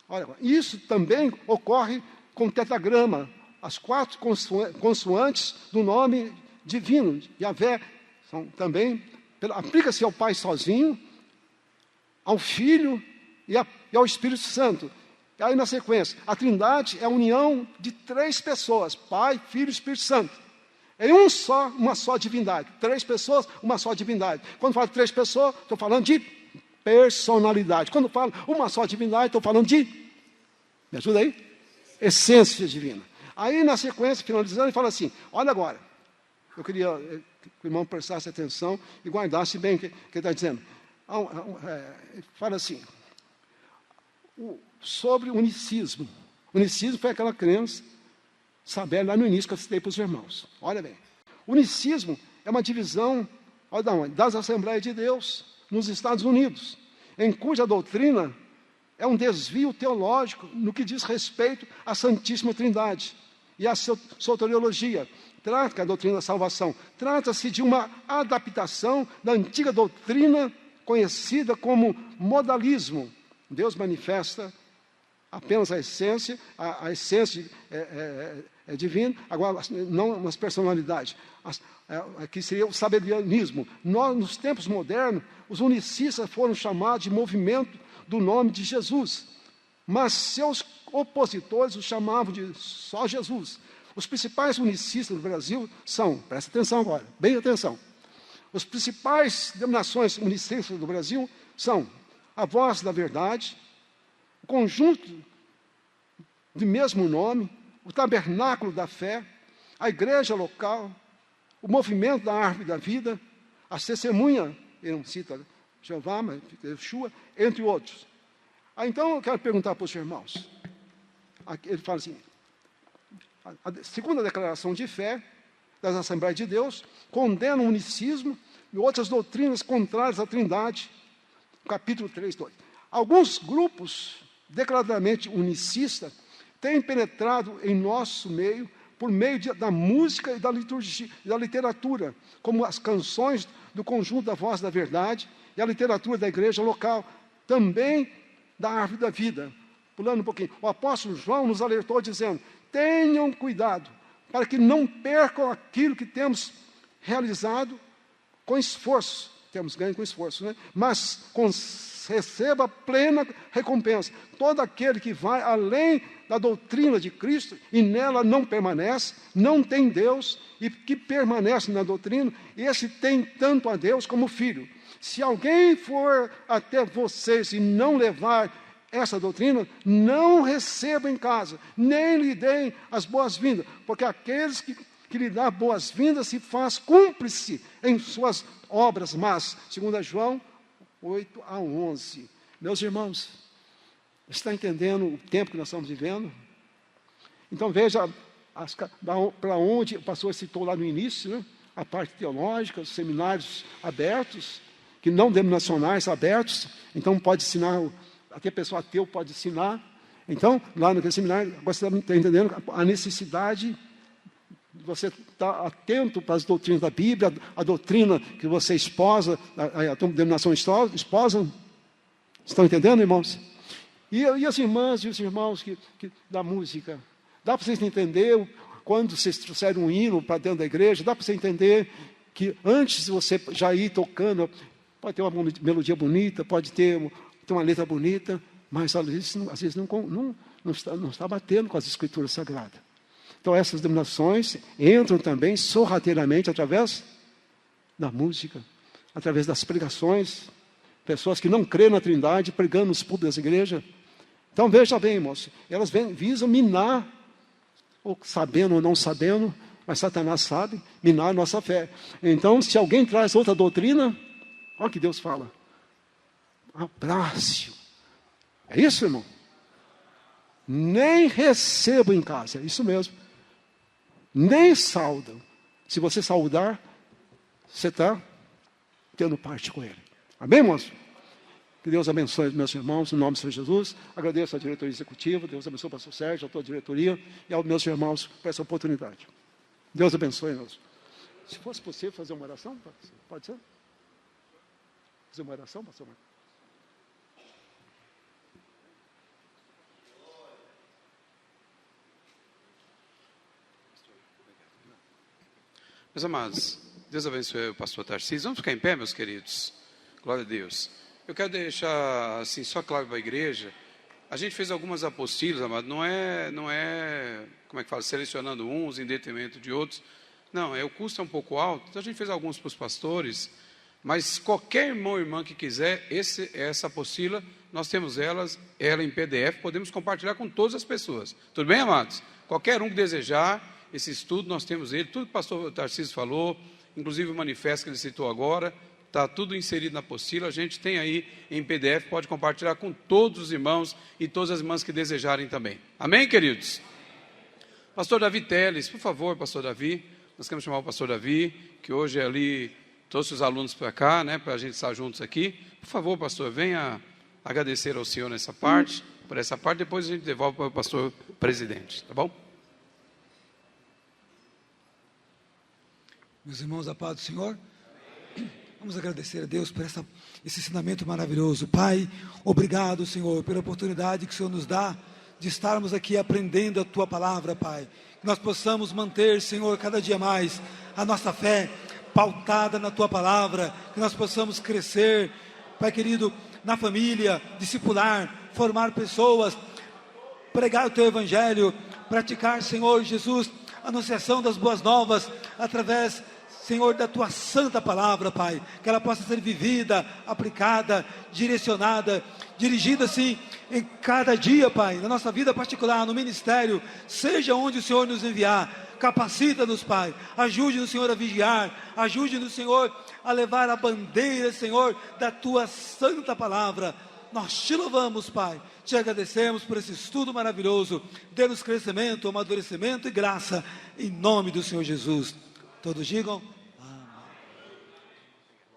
olha, isso também ocorre com o tetragrama. As 4 consoantes do nome divino, Yahvé, são também, aplica-se ao Pai sozinho, ao Filho e ao Espírito Santo. E aí na sequência, a Trindade é a união de 3 pessoas, Pai, Filho e Espírito Santo. É uma só divindade. 3 pessoas, uma só divindade. Quando falo 3 pessoas, estou falando de personalidade. Quando falo uma só divindade, estou falando de, me ajuda aí? Essência divina. Aí na sequência, finalizando, ele fala assim, olha agora, eu queria que o irmão prestasse atenção e guardasse bem o que ele está dizendo. Fala assim, sobre o unicismo. O unicismo foi aquela crença, saber lá no início que eu citei para os irmãos. Olha bem, o unicismo é uma divisão, olha da onde? Das Assembleias de Deus, nos Estados Unidos, em cuja doutrina é um desvio teológico no que diz respeito à Santíssima Trindade e à soteriologia. Trata a doutrina da salvação. Trata-se de uma adaptação da antiga doutrina conhecida como modalismo. Deus manifesta apenas a essência é divina, agora não umas personalidades. Aqui seria o sabelianismo. Nós, nos tempos modernos, os unicistas foram chamados de movimento do nome de Jesus, mas seus opositores o chamavam de só Jesus. Os principais unicistas do Brasil são, presta atenção agora, bem atenção, as principais denominações unicistas do Brasil são a Voz da Verdade, o Conjunto de mesmo nome, o Tabernáculo da Fé, a Igreja Local, o Movimento da Árvore da Vida, a Testemunha, ele não cita Jeová, mas Yeshua, entre outros. Então eu quero perguntar para os irmãos, ele fala assim, a segunda declaração de fé das Assembleias de Deus condena o unicismo e outras doutrinas contrárias à Trindade, capítulo 3, 2. Alguns grupos declaradamente unicistas têm penetrado em nosso meio por meio da música e da liturgia, da literatura, como as canções do Conjunto da Voz da Verdade e a literatura da igreja local, também da Árvore da Vida. Pulando um pouquinho, o apóstolo João nos alertou dizendo, tenham cuidado para que não percam aquilo que temos realizado com esforço, temos ganho com esforço, né? Mas receba plena recompensa. Todo aquele que vai além da doutrina de Cristo e nela não permanece, não tem Deus, e que permanece na doutrina, esse tem tanto a Deus como o Filho. Se alguém for até vocês e não levar essa doutrina, não receba em casa, nem lhe deem as boas-vindas, porque aqueles que lhe dão boas-vindas se faz cúmplice em suas obras más. 2 João 8-11. Meus irmãos, está entendendo o tempo que nós estamos vivendo? Então veja para onde o pastor citou lá no início, né? A parte teológica, os seminários abertos, que não denominacionais abertos, então pode ensinar, até pessoa ateu pode ensinar. Então, lá naquele seminário, você está entendendo a necessidade de você estar atento para as doutrinas da Bíblia, a doutrina que você esposa, a denominação esposa. Estão entendendo, irmãos? E as irmãs e os irmãos da música? Dá para vocês entender, quando vocês trouxeram um hino para dentro da igreja, dá para você entender que antes de você já ir tocando, pode ter uma melodia bonita, pode ter uma letra bonita, mas às vezes não está batendo com as escrituras sagradas. Então essas denominações entram também sorrateiramente através da música, através das pregações, pessoas que não creem na Trindade pregando nos púlpitos das igrejas. Então veja bem, irmãos, elas visam minar, ou sabendo ou não sabendo, mas Satanás sabe, minar a nossa fé. Então, se alguém traz outra doutrina, olha o que Deus fala: abrace-o. É isso, irmão? Nem recebo em casa, é isso mesmo. Nem saudam. Se você saudar, você está tendo parte com ele. Amém, irmãos? Que Deus abençoe os meus irmãos, em nome do Senhor Jesus. Agradeço à diretoria executiva, Deus abençoe o pastor Sérgio, a toda a diretoria e aos meus irmãos por essa oportunidade. Deus abençoe, irmãos. Se fosse possível fazer uma oração, pode ser? Fazer uma oração, pastor Marcos? Meus amados, Deus abençoe o pastor Tarcísio. Vamos ficar em pé, meus queridos? Glória a Deus. Eu quero deixar assim, só claro para a igreja. A gente fez algumas apostilas, amado. Não é, como é que fala, selecionando uns em detrimento de outros. Não, o custo é um pouco alto. Então a gente fez alguns para os pastores. Mas qualquer irmão ou irmã que quiser, essa apostila, nós temos ela em PDF, podemos compartilhar com todas as pessoas. Tudo bem, amados? Qualquer um que desejar esse estudo, nós temos ele. Tudo que o pastor Tarcísio falou, inclusive o manifesto que ele citou agora, está tudo inserido na apostila. A gente tem aí em PDF, pode compartilhar com todos os irmãos e todas as irmãs que desejarem também. Amém, queridos? Pastor Davi Teles, por favor, pastor Davi. Nós queremos chamar o pastor Davi, que hoje ali trouxe os alunos para cá, né, para a gente estar juntos aqui. Por favor, pastor, venha agradecer ao senhor nessa parte, por essa parte, depois a gente devolve para o pastor presidente, tá bom? Meus irmãos, a paz do Senhor. Vamos agradecer a Deus por esse ensinamento maravilhoso. Pai, obrigado, Senhor, pela oportunidade que o Senhor nos dá de estarmos aqui aprendendo a Tua palavra, Pai. Que nós possamos manter, Senhor, cada dia mais a nossa fé pautada na Tua palavra. Que nós possamos crescer, Pai querido, na família, discipular, formar pessoas, pregar o Teu Evangelho, praticar, Senhor Jesus, a anunciação das boas novas através, Senhor, da Tua santa palavra, Pai, que ela possa ser vivida, aplicada, direcionada, dirigida, assim, em cada dia, Pai, na nossa vida particular, no ministério, seja onde o Senhor nos enviar. Capacita-nos, Pai, ajude-nos, Senhor, a vigiar, ajude-nos, Senhor, a levar a bandeira, Senhor, da Tua santa palavra. Nós Te louvamos, Pai, Te agradecemos por esse estudo maravilhoso. Dê-nos crescimento, amadurecimento e graça, em nome do Senhor Jesus. Todos digam...